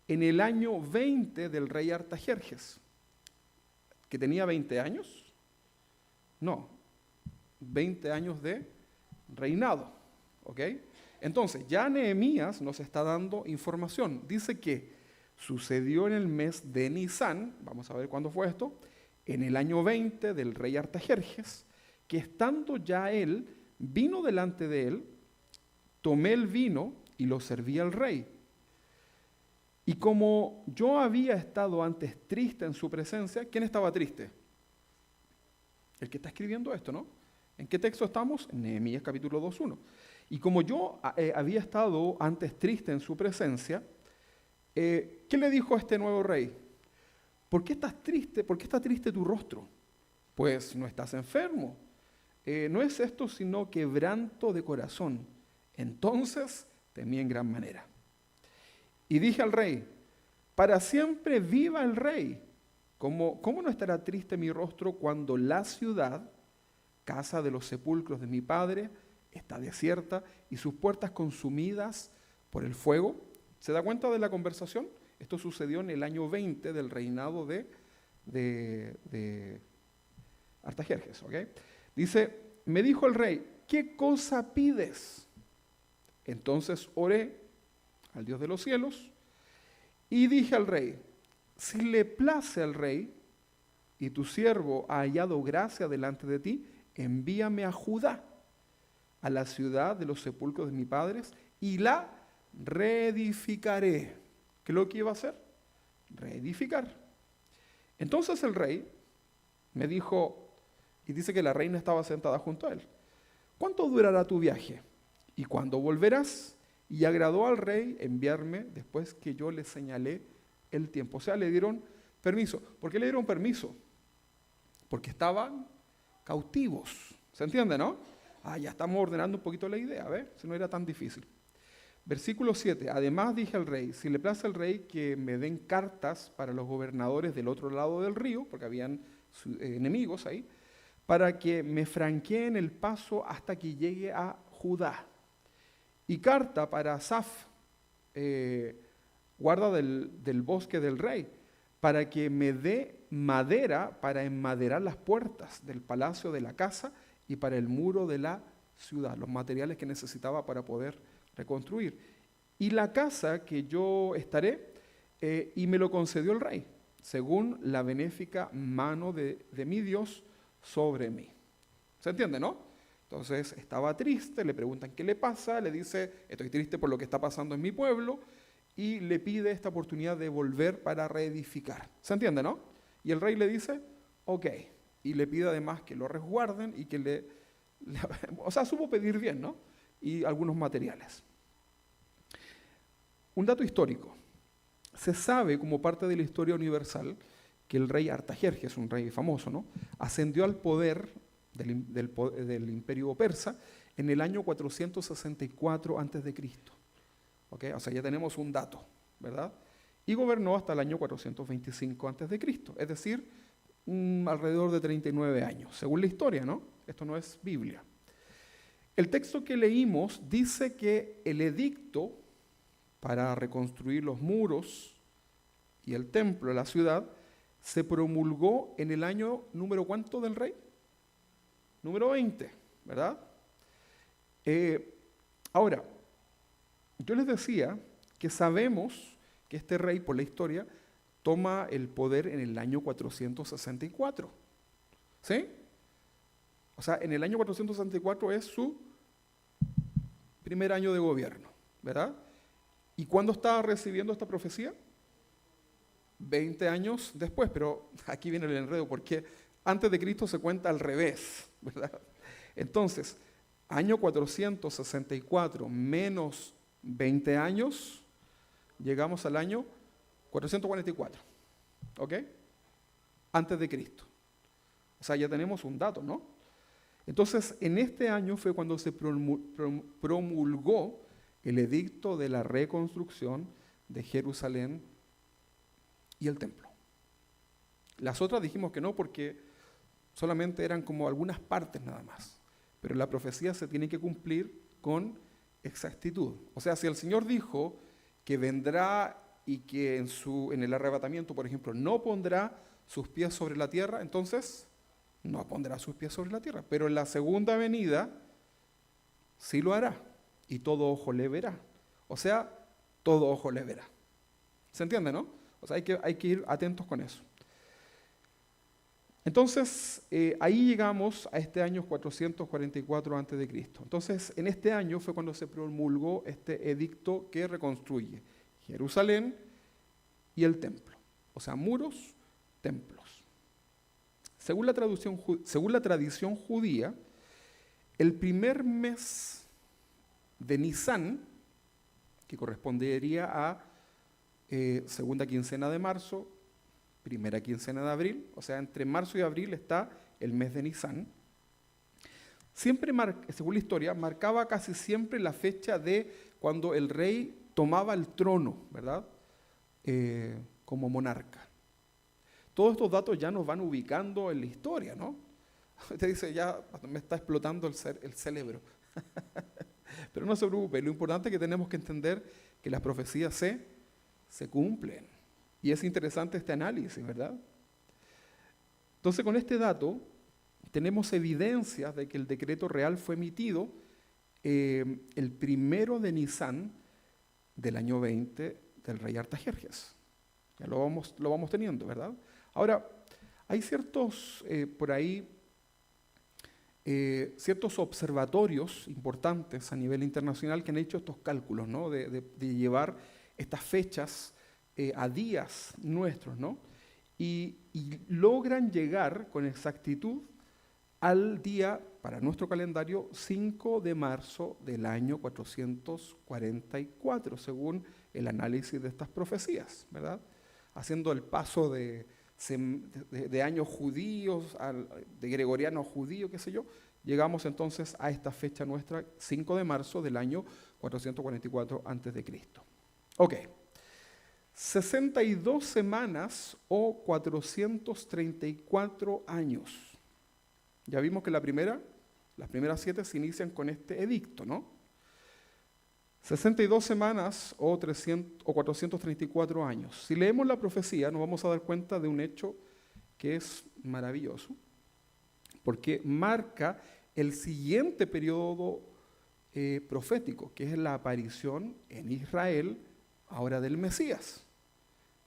en el año 20 del rey Artajerjes. ¿Que tenía 20 años? No, 20 años de reinado. ¿Ok? Entonces, ya Nehemías nos está dando información. Dice que sucedió en el mes de Nisán, vamos a ver cuándo fue esto, en el año 20 del rey Artajerjes, que estando ya él, vino delante de él, tomé el vino y lo serví al rey. Y como yo había estado antes triste en su presencia, ¿quién estaba triste? El que está escribiendo esto, ¿no? ¿En qué texto estamos? En Nehemías capítulo 2:1. Y como yo había estado antes triste en su presencia, ¿qué le dijo a este nuevo rey? ¿Por qué estás triste? ¿Por qué está triste tu rostro? Pues no estás enfermo. No es esto sino quebranto de corazón. Entonces temí en gran manera. Y dije al rey, para siempre viva el rey. ¿Cómo no estará triste mi rostro cuando la ciudad, casa de los sepulcros de mi padre, está desierta y sus puertas consumidas por el fuego? ¿Se da cuenta de la conversación? Esto sucedió en el año 20 del reinado de Artajerjes. ¿Ok? Dice, me dijo el rey, ¿qué cosa pides? Entonces oré al Dios de los cielos y dije al rey, si le place al rey y tu siervo ha hallado gracia delante de ti, envíame a Judá, a la ciudad de los sepulcros de mis padres, y la reedificaré. ¿Qué es lo que iba a hacer? Reedificar. Entonces el rey me dijo, y dice que la reina estaba sentada junto a él, ¿cuánto durará tu viaje? ¿Y cuándo volverás? Y agradó al rey enviarme después que yo le señalé el tiempo. O sea, le dieron permiso. ¿Por qué le dieron permiso? Porque estaban cautivos. ¿Se entiende, no? Ya estamos ordenando un poquito la idea, ¿ves? Si no era tan difícil. Versículo 7. Además dije al rey, si le place al rey que me den cartas para los gobernadores del otro lado del río, porque habían enemigos ahí, para que me franqueen el paso hasta que llegue a Judá. Y carta para Asaf, guarda del bosque del rey, para que me dé madera para enmaderar las puertas del palacio de la casa y para el muro de la ciudad, los materiales que necesitaba para poder reconstruir. Y la casa que yo estaré, y me lo concedió el rey, según la benéfica mano de mi Dios sobre mí. ¿Se entiende, no? Entonces estaba triste, le preguntan qué le pasa, le dice, estoy triste por lo que está pasando en mi pueblo, y le pide esta oportunidad de volver para reedificar. ¿Se entiende, no? Y el rey le dice, ok, y le pide además que lo resguarden y que o sea, supo pedir bien, ¿no? Y algunos materiales. Un dato histórico. Se sabe como parte de la historia universal que el rey Artajerjes, un rey famoso, ¿no?, ascendió al poder del imperio persa en el año 464 a.C. ¿Okay? O sea, ya tenemos un dato, ¿verdad? Y gobernó hasta el año 425 a.C., es decir, alrededor de 39 años, según la historia, ¿no? Esto no es Biblia. El texto que leímos dice que el edicto para reconstruir los muros y el templo de la ciudad se promulgó en el año número ¿cuánto del rey? Número 20, ¿verdad? Ahora, yo les decía que sabemos que este rey, por la historia, toma el poder en el año 464. ¿Sí? O sea, en el año 464 es su primer año de gobierno, ¿verdad? ¿Y cuándo estaba recibiendo esta profecía? 20 años después, pero aquí viene el enredo, porque antes de Cristo se cuenta al revés, ¿verdad? Entonces, año 464 menos 20 años, llegamos al año 444, ¿ok? Antes de Cristo. O sea, ya tenemos un dato, ¿no? Entonces, en este año fue cuando se promulgó el edicto de la reconstrucción de Jerusalén y el templo. Las otras dijimos que no porque solamente eran como algunas partes nada más. Pero la profecía se tiene que cumplir con exactitud. O sea, si el Señor dijo que vendrá y que en el arrebatamiento, por ejemplo, no pondrá sus pies sobre la tierra, entonces no pondrá sus pies sobre la tierra. Pero en la segunda venida sí lo hará y todo ojo le verá. O sea, todo ojo le verá. ¿Se entiende, no? O sea, hay que ir atentos con eso. Entonces, ahí llegamos a este año 444 a.C. Entonces, en este año fue cuando se promulgó este edicto que reconstruye Jerusalén y el templo. O sea, muros, templos. Según la tradición judía, el primer mes de Nisán, que correspondería a segunda quincena de marzo, primera quincena de abril, o sea, entre marzo y abril está el mes de Nisán. Siempre, según la historia, marcaba casi siempre la fecha de cuando el rey tomaba el trono, ¿verdad? Como monarca. Todos estos datos ya nos van ubicando en la historia, ¿no? Usted dice, ya me está explotando el cerebro. Pero no se preocupe, lo importante es que tenemos que entender que las profecías se cumplen. Y es interesante este análisis, ¿verdad? Entonces, con este dato, tenemos evidencias de que el decreto real fue emitido el 1 de Nisán del año 20 del rey Artajerjes. Ya lo vamos teniendo, ¿verdad? Ahora, hay ciertos, por ahí, ciertos observatorios importantes a nivel internacional que han hecho estos cálculos, ¿no? de llevar estas fechas a días nuestros, ¿no? Y logran llegar con exactitud al día, para nuestro calendario, 5 de marzo del año 444, según el análisis de estas profecías, ¿verdad? Haciendo el paso de años judíos, de gregoriano judío, qué sé yo, llegamos entonces a esta fecha nuestra, 5 de marzo del año 444 a.C. Ok. 62 semanas o 434 años. Ya vimos que las primeras 7 se inician con este edicto, ¿no? 62 semanas o 434 años. Si leemos la profecía, nos vamos a dar cuenta de un hecho que es maravilloso, porque marca el siguiente periodo profético, que es la aparición en Israel ahora del Mesías.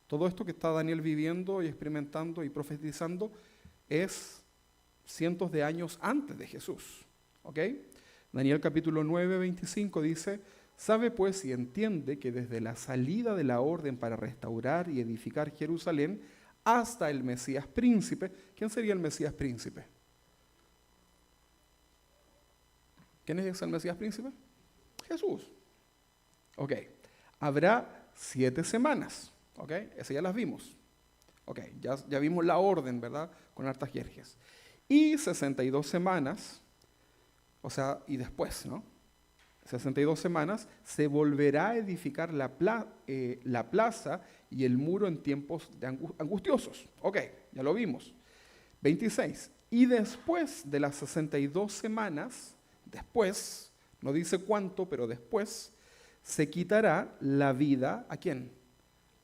Todo esto que está Daniel viviendo y experimentando y profetizando es cientos de años antes de Jesús. ¿Ok? Daniel capítulo 9, 25 dice: «Sabe pues y entiende que desde la salida de la orden para restaurar y edificar Jerusalén hasta el Mesías príncipe». ¿Quién sería el Mesías príncipe? ¿Quién es el Mesías príncipe? Jesús. Ok. Habrá 7 semanas. ¿Ok? Esas ya las vimos. Ok, ya vimos la orden, ¿verdad? Con Artajerjes. Y 62 semanas, o sea, y después, ¿no? 62 semanas, se volverá a edificar la plaza y el muro en tiempos angustiosos. Ok, ya lo vimos. 26. Y después de las 62 semanas, después, no dice cuánto, pero después, se quitará la vida, ¿a quién?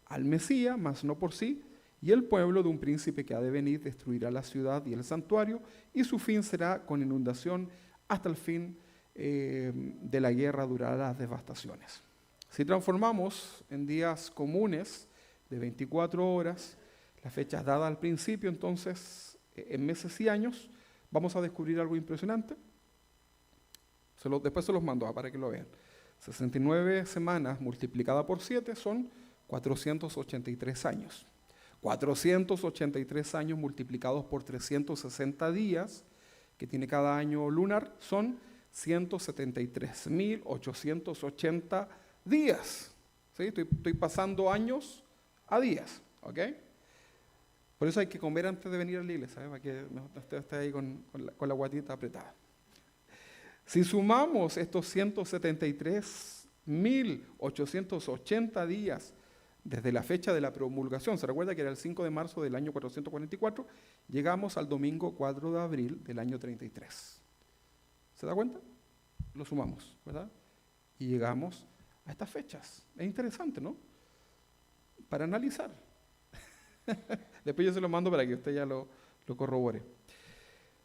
Al Mesías, mas no por sí, y el pueblo de un príncipe que ha de venir destruirá la ciudad y el santuario, y su fin será con inundación hasta el fin de la guerra durará las devastaciones. Si transformamos en días comunes de 24 horas las fechas dadas al principio, entonces en meses y años, vamos a descubrir algo impresionante. Después se los mando para que lo vean. 69 semanas multiplicada por 7 son 483 años. 483 años multiplicados por 360 días que tiene cada año lunar son 173.880 días. ¿Sí? Estoy pasando años a días. ¿Ok? Por eso hay que comer antes de venir a la iglesia, ¿sabes? Para que no esté ahí con la guatita apretada. Si sumamos estos 173.880 días desde la fecha de la promulgación, se recuerda que era el 5 de marzo del año 444, llegamos al domingo 4 de abril del año 33. ¿Se da cuenta? Lo sumamos, ¿verdad? Y llegamos a estas fechas. Es interesante, ¿no? Para analizar. Después yo se lo mando para que usted ya lo corrobore.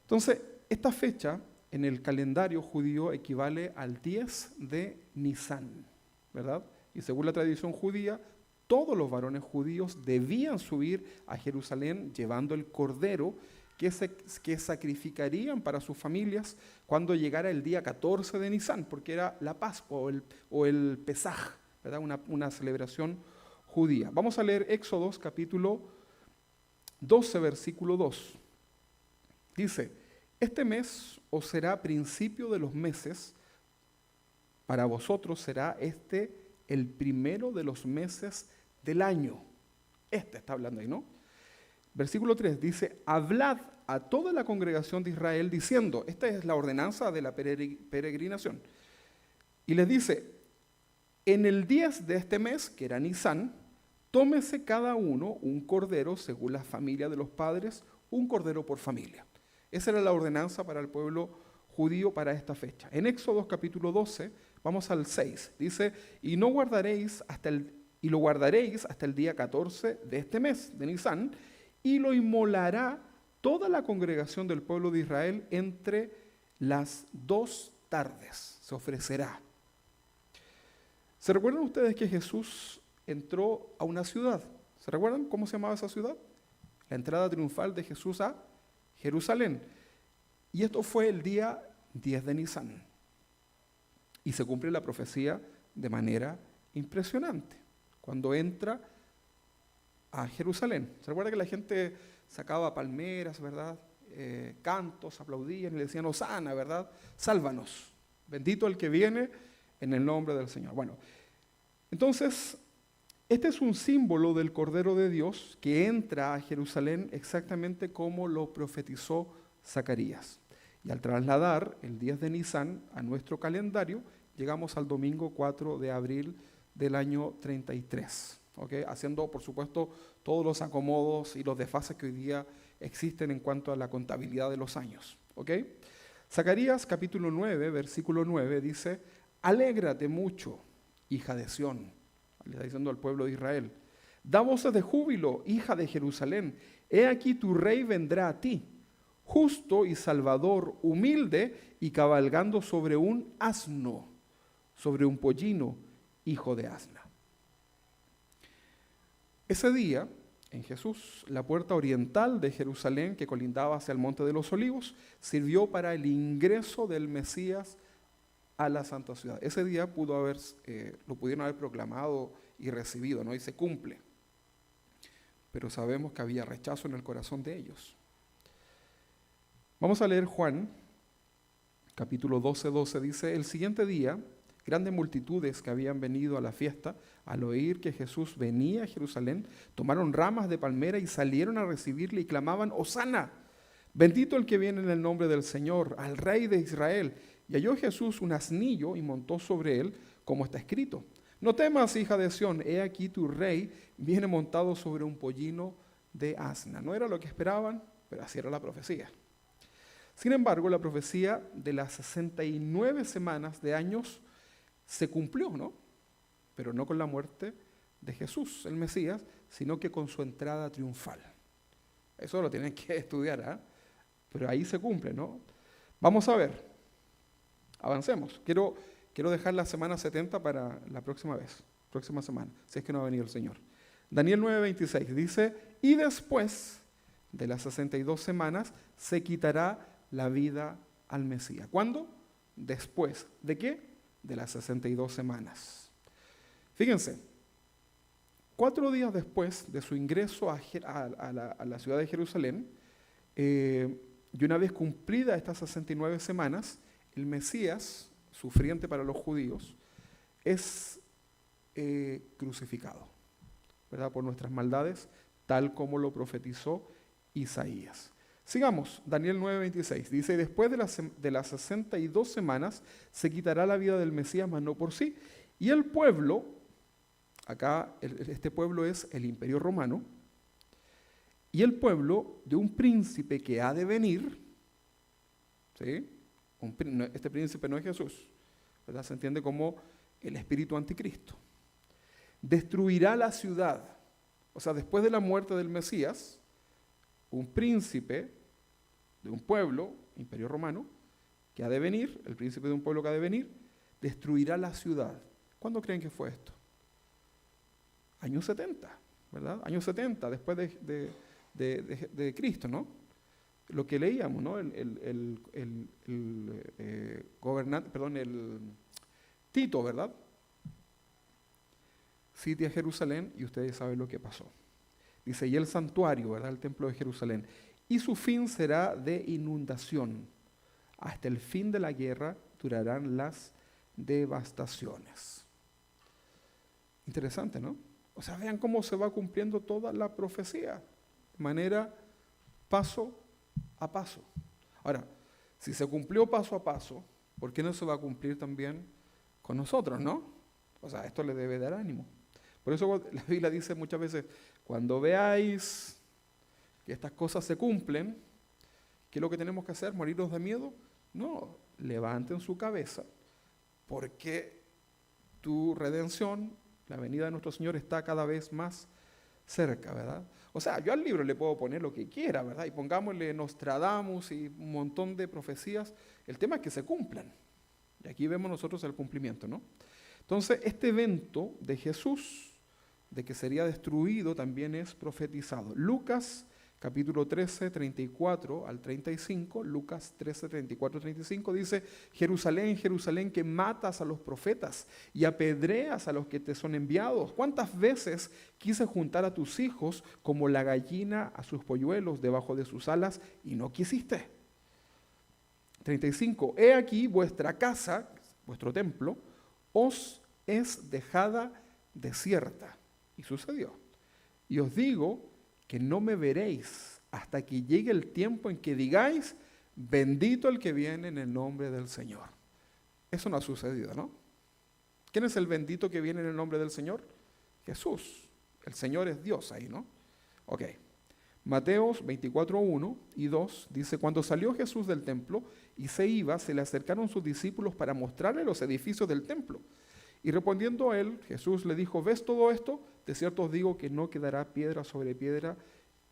Entonces, esta fecha en el calendario judío equivale al 10 de Nisan, ¿verdad? Y según la tradición judía, todos los varones judíos debían subir a Jerusalén llevando el cordero que sacrificarían para sus familias cuando llegara el día 14 de Nisan, porque era la Pascua o el Pesaj, ¿verdad? Una celebración judía. Vamos a leer Éxodos capítulo 12, versículo 2. Dice: este mes os será principio de los meses, para vosotros será este el primero de los meses del año. Está hablando ahí, ¿no? Versículo 3 dice: hablad a toda la congregación de Israel diciendo, esta es la ordenanza de la peregrinación, y les dice: en el 10 de este mes, que era Nisan, tómese cada uno un cordero según la familia de los padres, un cordero por familia. Esa era la ordenanza para el pueblo judío para esta fecha. En Éxodo capítulo 12, vamos al 6, dice: y lo guardaréis hasta el día 14 de este mes, de Nisan, y lo inmolará toda la congregación del pueblo de Israel entre las 2 tardes, se ofrecerá. ¿Se recuerdan ustedes que Jesús entró a una ciudad? ¿Se recuerdan cómo se llamaba esa ciudad? La entrada triunfal de Jesús a Jerusalén. Y esto fue el día 10 de Nisan. Y se cumple la profecía de manera impresionante. Cuando entra a Jerusalén. ¿Se recuerda que la gente sacaba palmeras, ¿verdad? Cantos, aplaudían y le decían: Hosana, ¿verdad? Sálvanos. Bendito el que viene en el nombre del Señor. Bueno, entonces, este es un símbolo del Cordero de Dios que entra a Jerusalén exactamente como lo profetizó Zacarías. Y al trasladar el 10 de Nisan a nuestro calendario, llegamos al domingo 4 de abril del año 33. ¿Okay? Haciendo, por supuesto, todos los acomodos y los desfases que hoy día existen en cuanto a la contabilidad de los años. ¿Okay? Zacarías capítulo 9, versículo 9 dice: alégrate mucho, hija de Sión. Le está diciendo al pueblo de Israel: da voces de júbilo, hija de Jerusalén. He aquí tu rey vendrá a ti, justo y salvador, humilde y cabalgando sobre un asno, sobre un pollino, hijo de asna. Ese día, en Jesús, la puerta oriental de Jerusalén, que colindaba hacia el Monte de los Olivos, sirvió para el ingreso del Mesías a la Santa Ciudad. Ese día lo pudieron haber proclamado y recibido, ¿no? Y se cumple. Pero sabemos que había rechazo en el corazón de ellos. Vamos a leer Juan, capítulo 12, dice: el siguiente día, grandes multitudes que habían venido a la fiesta, al oír que Jesús venía a Jerusalén, tomaron ramas de palmera y salieron a recibirle y clamaban: Hosana, bendito el que viene en el nombre del Señor, al Rey de Israel. Y halló Jesús un asnillo y montó sobre él, como está escrito: no temas, hija de Sión, he aquí tu rey viene montado sobre un pollino de asna. No era lo que esperaban, pero así era la profecía. Sin embargo, la profecía de las 69 semanas de años se cumplió, ¿no? Pero no con la muerte de Jesús, el Mesías, sino que con su entrada triunfal. Eso lo tienen que estudiar, ¿eh? Pero ahí se cumple, ¿no? Vamos a ver. Avancemos. Quiero dejar la semana 70 para la próxima semana, si es que no ha venido el Señor. Daniel 9:26 dice: y después de las 62 semanas se quitará la vida al Mesías. ¿Cuándo? Después. ¿De qué? De las 62 semanas. Fíjense, 4 días después de su ingreso a la ciudad de Jerusalén, y una vez cumplida estas 69 semanas, el Mesías, sufriente para los judíos, es crucificado, ¿verdad? Por nuestras maldades, tal como lo profetizó Isaías. Sigamos, Daniel 9:26, dice: después de las 62 semanas se quitará la vida del Mesías, mas no por sí. Y el pueblo, acá este pueblo es el Imperio Romano, y el pueblo de un príncipe que ha de venir, ¿sí? Este príncipe no es Jesús, ¿verdad? Se entiende como el espíritu anticristo. Destruirá la ciudad. O sea, después de la muerte del Mesías, un príncipe de un pueblo, Imperio Romano, que ha de venir, el príncipe de un pueblo que ha de venir, destruirá la ciudad. ¿Cuándo creen que fue esto? Años 70, ¿verdad? Años 70, después de Cristo, ¿no? Lo que leíamos, ¿no? El Tito, ¿verdad? Sitia Jerusalén y ustedes saben lo que pasó. Dice, y el santuario, ¿verdad? El templo de Jerusalén. Y su fin será de inundación. Hasta el fin de la guerra durarán las devastaciones. Interesante, ¿no? O sea, vean cómo se va cumpliendo toda la profecía, de manera paso a paso. Ahora, si se cumplió paso a paso, ¿por qué no se va a cumplir también con nosotros, no? O sea, esto le debe dar ánimo. Por eso la Biblia dice muchas veces, cuando veáis que estas cosas se cumplen, ¿qué es lo que tenemos que hacer? ¿Morirnos de miedo? No, levanten su cabeza, porque tu redención, la venida de nuestro Señor, está cada vez más cerca, ¿verdad? O sea, yo al libro le puedo poner lo que quiera, ¿verdad? Y pongámosle Nostradamus y un montón de profecías. El tema es que se cumplan. Y aquí vemos nosotros el cumplimiento, ¿no? Entonces, este evento de Jesús, de que sería destruido, también es profetizado. Lucas capítulo 13, 34 al 35, Lucas 13, 34 al 35, dice, Jerusalén, Jerusalén, que matas a los profetas y apedreas a los que te son enviados. ¿Cuántas veces quise juntar a tus hijos como la gallina a sus polluelos debajo de sus alas y no quisiste? 35, he aquí vuestra casa, vuestro templo, os es dejada desierta. Y sucedió. Y os digo que no me veréis hasta que llegue el tiempo en que digáis, bendito el que viene en el nombre del Señor. Eso no ha sucedido, ¿no? ¿Quién es el bendito que viene en el nombre del Señor? Jesús. El Señor es Dios ahí, ¿no? Ok. Mateos 24, 1 y 2 dice, cuando salió Jesús del templo y se iba, se le acercaron sus discípulos para mostrarle los edificios del templo. Y respondiendo a él, Jesús le dijo, ¿ves todo esto? De cierto os digo que no quedará piedra sobre piedra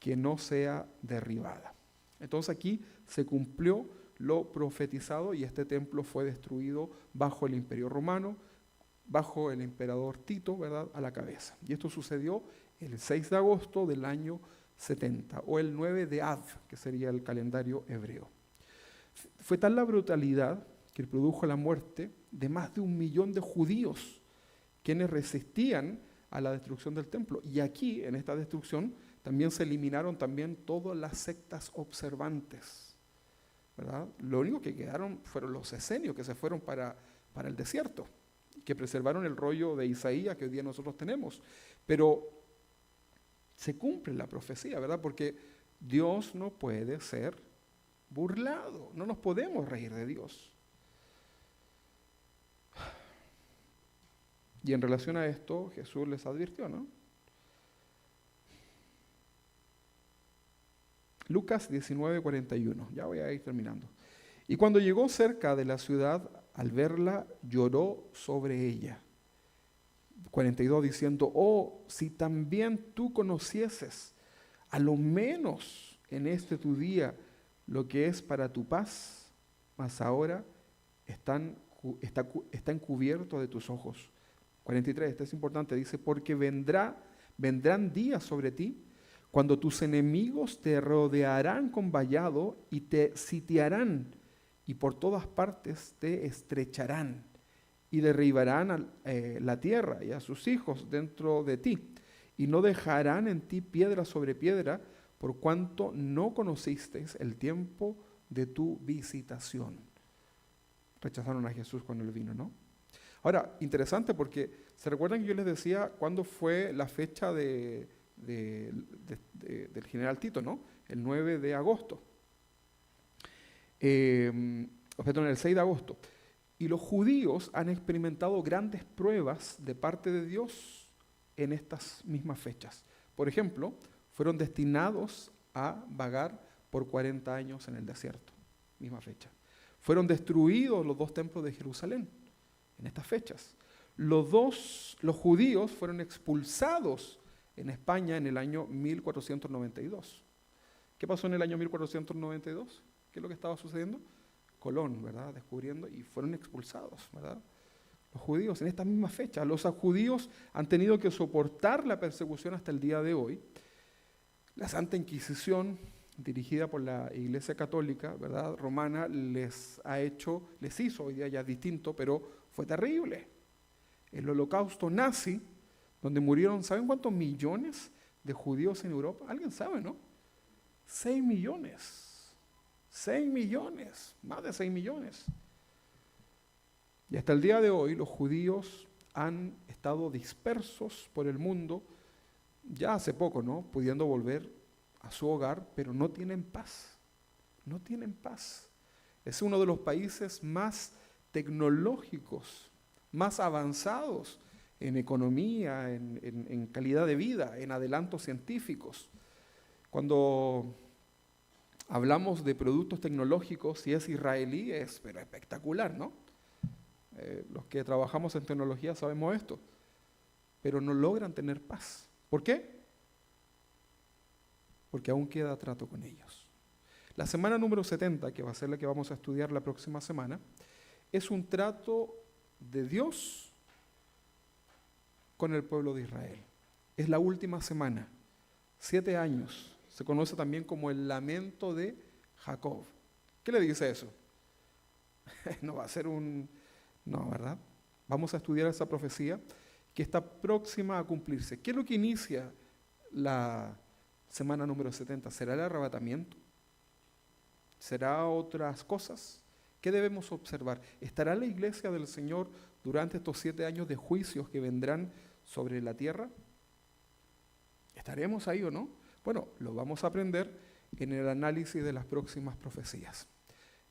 que no sea derribada. Entonces aquí se cumplió lo profetizado y este templo fue destruido bajo el Imperio Romano, bajo el emperador Tito, ¿verdad?, a la cabeza. Y esto sucedió el 6 de agosto del año 70, o el 9 de Av, que sería el calendario hebreo. Fue tal la brutalidad que produjo la muerte de más de 1 millón de judíos, quienes resistían a la destrucción del templo. Y aquí, en esta destrucción, también se eliminaron también todas las sectas observantes, ¿verdad? Lo único que quedaron fueron los esenios que se fueron para el desierto, que preservaron el rollo de Isaías que hoy día nosotros tenemos. Pero se cumple la profecía, ¿verdad? Porque Dios no puede ser burlado, no nos podemos reír de Dios. Y en relación a esto, Jesús les advirtió, ¿no? Lucas 19, 41, ya voy a ir terminando. Y cuando llegó cerca de la ciudad, al verla, lloró sobre ella. 42, diciendo, oh, si también tú conocieses, a lo menos en este tu día, lo que es para tu paz, mas ahora está encubierto de tus ojos. 43, esto es importante, dice, porque vendrán días sobre ti, cuando tus enemigos te rodearán con vallado y te sitiarán, y por todas partes te estrecharán, y derribarán la tierra y a sus hijos dentro de ti, y no dejarán en ti piedra sobre piedra, por cuanto no conocisteis el tiempo de tu visitación. Rechazaron a Jesús cuando él vino, ¿no? Ahora, interesante porque, ¿se recuerdan que yo les decía cuándo fue la fecha del general Tito, ¿no? El 9 de agosto. Perdón, el 6 de agosto. Y los judíos han experimentado grandes pruebas de parte de Dios en estas mismas fechas. Por ejemplo, fueron destinados a vagar por 40 años en el desierto, misma fecha. Fueron destruidos los 2 templos de Jerusalén en estas fechas. Los judíos fueron expulsados en España en el año 1492. ¿Qué pasó en el año 1492? ¿Qué es lo que estaba sucediendo? Colón, ¿verdad? Descubriendo y fueron expulsados, ¿verdad? Los judíos en esta misma fecha, los judíos han tenido que soportar la persecución hasta el día de hoy. La Santa Inquisición, dirigida por la Iglesia Católica, ¿verdad?, romana, les hizo, hoy día ya es distinto, pero fue terrible. El Holocausto nazi, donde murieron, ¿saben cuántos millones de judíos en Europa? ¿Alguien sabe, no? 6 millones. 6 millones, más de 6 millones. Y hasta el día de hoy los judíos han estado dispersos por el mundo, ya hace poco, ¿no?, pudiendo volver a su hogar, pero no tienen paz. No tienen paz. Es uno de los países más tecnológicos, más avanzados en economía, en calidad de vida, en adelantos científicos. Cuando hablamos de productos tecnológicos, si es israelí, es pero espectacular, ¿no? Los que trabajamos en tecnología sabemos esto, pero no logran tener paz. ¿Por qué? Porque aún queda trato con ellos. La semana número 70, que va a ser la que vamos a estudiar la próxima semana, es un trato de Dios con el pueblo de Israel. Es la última semana, 7 años. Se conoce también como el lamento de Jacob. ¿Qué le dice eso? No va a ser No, ¿verdad? Vamos a estudiar esa profecía que está próxima a cumplirse. ¿Qué es lo que inicia la semana número 70? ¿Será el arrebatamiento? ¿Será otras cosas? ¿Qué debemos observar? ¿Estará la iglesia del Señor durante estos 7 años de juicios que vendrán sobre la tierra? ¿Estaremos ahí o no? Bueno, lo vamos a aprender en el análisis de las próximas profecías.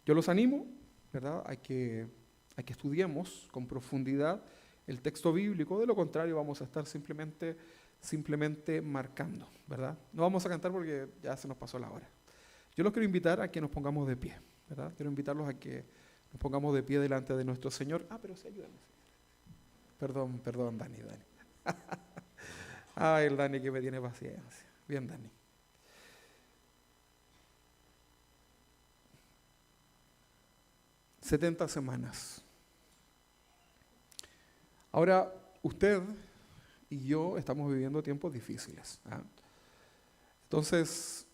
Yo los animo, ¿verdad?, a que estudiemos con profundidad el texto bíblico. De lo contrario vamos a estar simplemente marcando, ¿verdad? No vamos a cantar porque ya se nos pasó la hora. Yo los quiero invitar a que nos pongamos de pie, ¿verdad? Quiero invitarlos a que nos pongamos de pie delante de nuestro Señor. Pero sí, ayúdame. Perdón, Dani. Ay, el Dani que me tiene paciencia. Bien, Dani. ...70 semanas. Ahora, usted y yo estamos viviendo tiempos difíciles, ¿ah? Entonces,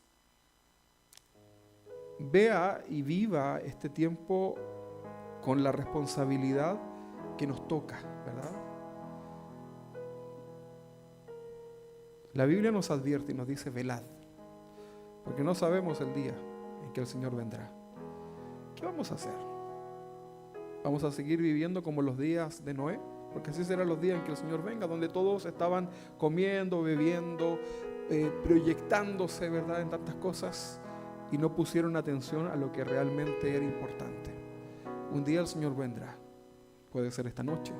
vea y viva este tiempo con la responsabilidad que nos toca, ¿verdad? La Biblia nos advierte y nos dice: velad, porque no sabemos el día en que el Señor vendrá. ¿Qué vamos a hacer? ¿Vamos a seguir viviendo como los días de Noé? Porque así serán los días en que el Señor venga, donde todos estaban comiendo, bebiendo, proyectándose, ¿verdad?, en tantas cosas, y no pusieron atención a lo que realmente era importante. Un día el Señor vendrá. Puede ser esta noche.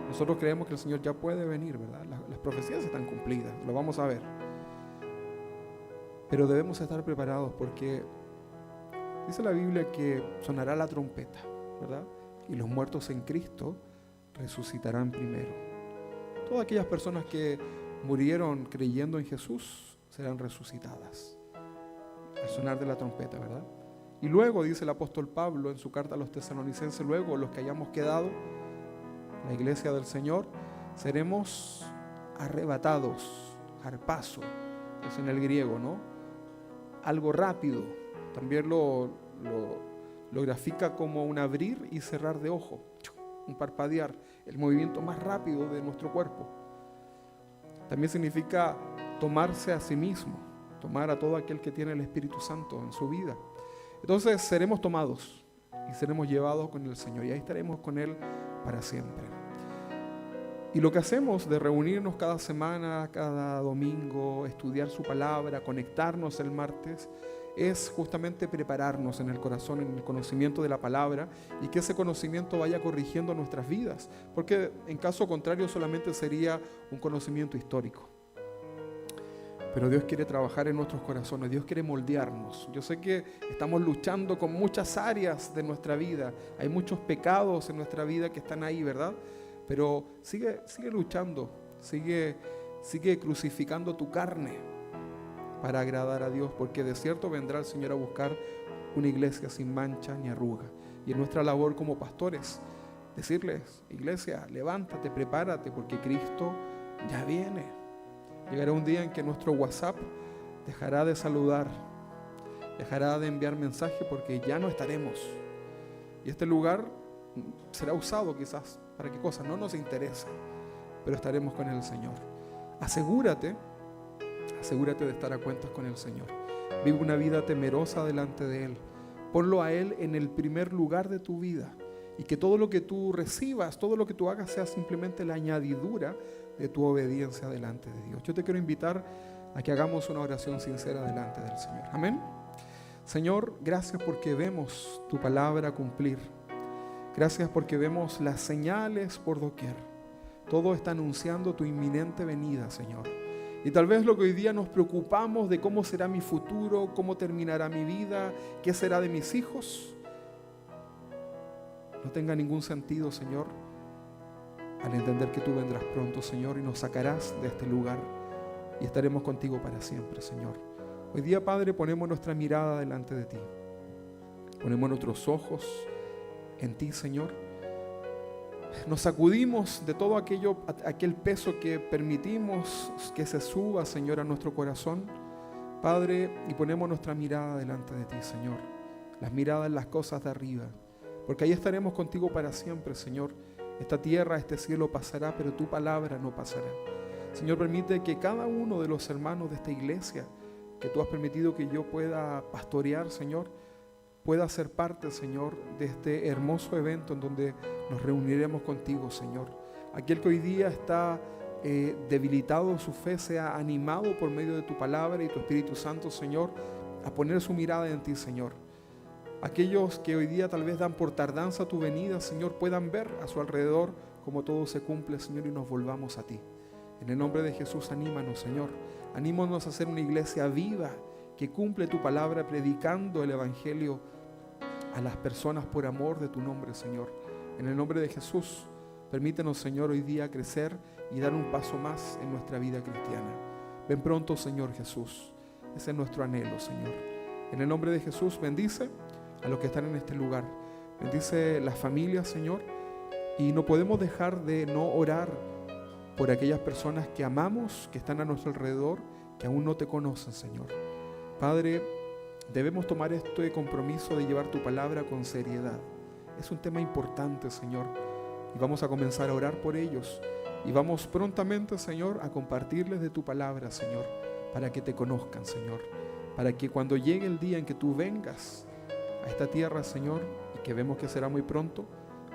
Nosotros creemos que el Señor ya puede venir, ¿verdad? Las profecías están cumplidas, lo vamos a ver. Pero debemos estar preparados porque dice la Biblia que sonará la trompeta, ¿verdad? Y los muertos en Cristo resucitarán primero. Todas aquellas personas que murieron creyendo en Jesús serán resucitadas al sonar de la trompeta, ¿verdad? Y luego, dice el apóstol Pablo en su carta a los tesalonicenses, luego los que hayamos quedado, la iglesia del Señor, seremos arrebatados, harpazo, es en el griego, ¿no? Algo rápido, también lo grafica como un abrir y cerrar de ojo, un parpadear, el movimiento más rápido de nuestro cuerpo. También significa tomarse a sí mismo, tomar a todo aquel que tiene el Espíritu Santo en su vida. Entonces seremos tomados y seremos llevados con el Señor y ahí estaremos con Él para siempre. Y lo que hacemos de reunirnos cada semana, cada domingo, estudiar su palabra, conectarnos el martes, es justamente prepararnos en el corazón, en el conocimiento de la palabra y que ese conocimiento vaya corrigiendo nuestras vidas, porque en caso contrario solamente sería un conocimiento histórico. Pero Dios quiere trabajar en nuestros corazones, Dios quiere moldearnos. Yo sé que estamos luchando con muchas áreas de nuestra vida, hay muchos pecados en nuestra vida que están ahí, ¿verdad? Pero sigue luchando, sigue crucificando tu carne, para agradar a Dios, porque de cierto vendrá el Señor a buscar una iglesia sin mancha ni arruga. Y es nuestra labor como pastores decirles: iglesia, levántate, prepárate, porque Cristo ya viene. Llegará un día en que nuestro WhatsApp dejará de saludar, dejará de enviar mensajes, porque ya no estaremos. Y este lugar será usado quizás para que cosas no nos interesen, pero estaremos con el Señor. Asegúrate de estar a cuentas con el Señor. Vive una vida temerosa delante de Él. Ponlo a Él en el primer lugar de tu vida, y que todo lo que tú recibas, todo lo que tú hagas, sea simplemente la añadidura de tu obediencia delante de Dios. Yo te quiero invitar a que hagamos una oración sincera delante del Señor. Amén. Señor, gracias porque vemos tu palabra cumplir. Gracias porque vemos las señales por doquier. Todo está anunciando tu inminente venida, Señor. Y tal vez lo que hoy día nos preocupamos de cómo será mi futuro, cómo terminará mi vida, qué será de mis hijos, no tenga ningún sentido, Señor, al entender que tú vendrás pronto, Señor, y nos sacarás de este lugar y estaremos contigo para siempre, Señor. Hoy día, Padre, ponemos nuestra mirada delante de ti. Ponemos nuestros ojos en ti, Señor. Nos sacudimos de todo aquel peso que permitimos que se suba, Señor, a nuestro corazón, Padre, y ponemos nuestra mirada delante de ti, Señor. Las miradas en las cosas de arriba, porque ahí estaremos contigo para siempre, Señor. Esta tierra, este cielo pasará, pero tu palabra no pasará. Señor, permite que cada uno de los hermanos de esta iglesia que tú has permitido que yo pueda pastorear, Señor, pueda ser parte, Señor, de este hermoso evento en donde nos reuniremos contigo, Señor. Aquel que hoy día está debilitado en su fe, sea animado por medio de tu palabra y tu Espíritu Santo, Señor, a poner su mirada en ti, Señor. Aquellos que hoy día tal vez dan por tardanza tu venida, Señor, puedan ver a su alrededor cómo todo se cumple, Señor, y nos volvamos a ti. En el nombre de Jesús, anímanos, Señor. Anímanos a ser una iglesia viva que cumple tu palabra, predicando el Evangelio a las personas por amor de tu nombre, Señor. En el nombre de Jesús, permítenos, Señor, hoy día crecer y dar un paso más en nuestra vida cristiana. Ven pronto, Señor Jesús. Ese es nuestro anhelo, Señor. En el nombre de Jesús, bendice a los que están en este lugar. Bendice las familias, Señor. Y no podemos dejar de no orar por aquellas personas que amamos, que están a nuestro alrededor, que aún no te conocen, Señor. Padre, debemos tomar este compromiso de llevar tu palabra con seriedad. Es un tema importante, Señor, y vamos a comenzar a orar por ellos. Y vamos prontamente, Señor, a compartirles de tu palabra, Señor, para que te conozcan, Señor. Para que cuando llegue el día en que tú vengas a esta tierra, Señor, y que vemos que será muy pronto,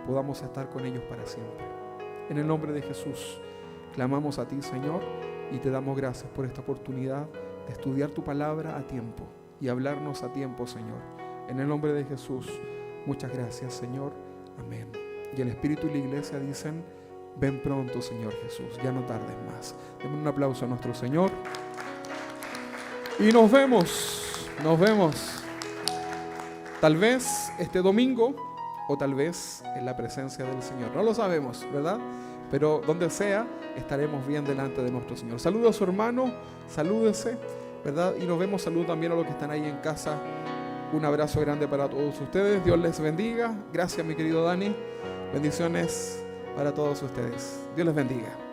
podamos estar con ellos para siempre. En el nombre de Jesús, clamamos a ti, Señor, y te damos gracias por esta oportunidad de estudiar tu palabra a tiempo y hablarnos a tiempo, Señor. En el nombre de Jesús, muchas gracias, Señor. Amén. Y el Espíritu y la Iglesia dicen: ven pronto, Señor Jesús, ya no tardes más. Demos un aplauso a nuestro Señor. Y nos vemos. Tal vez este domingo o tal vez en la presencia del Señor. No lo sabemos, ¿verdad? Pero donde sea, estaremos bien delante de nuestro Señor. Saluda a su hermano, salúdese, ¿verdad? Y nos vemos. Saludo también a los que están ahí en casa. Un abrazo grande para todos ustedes. Dios les bendiga. Gracias, mi querido Dani. Bendiciones para todos ustedes. Dios les bendiga.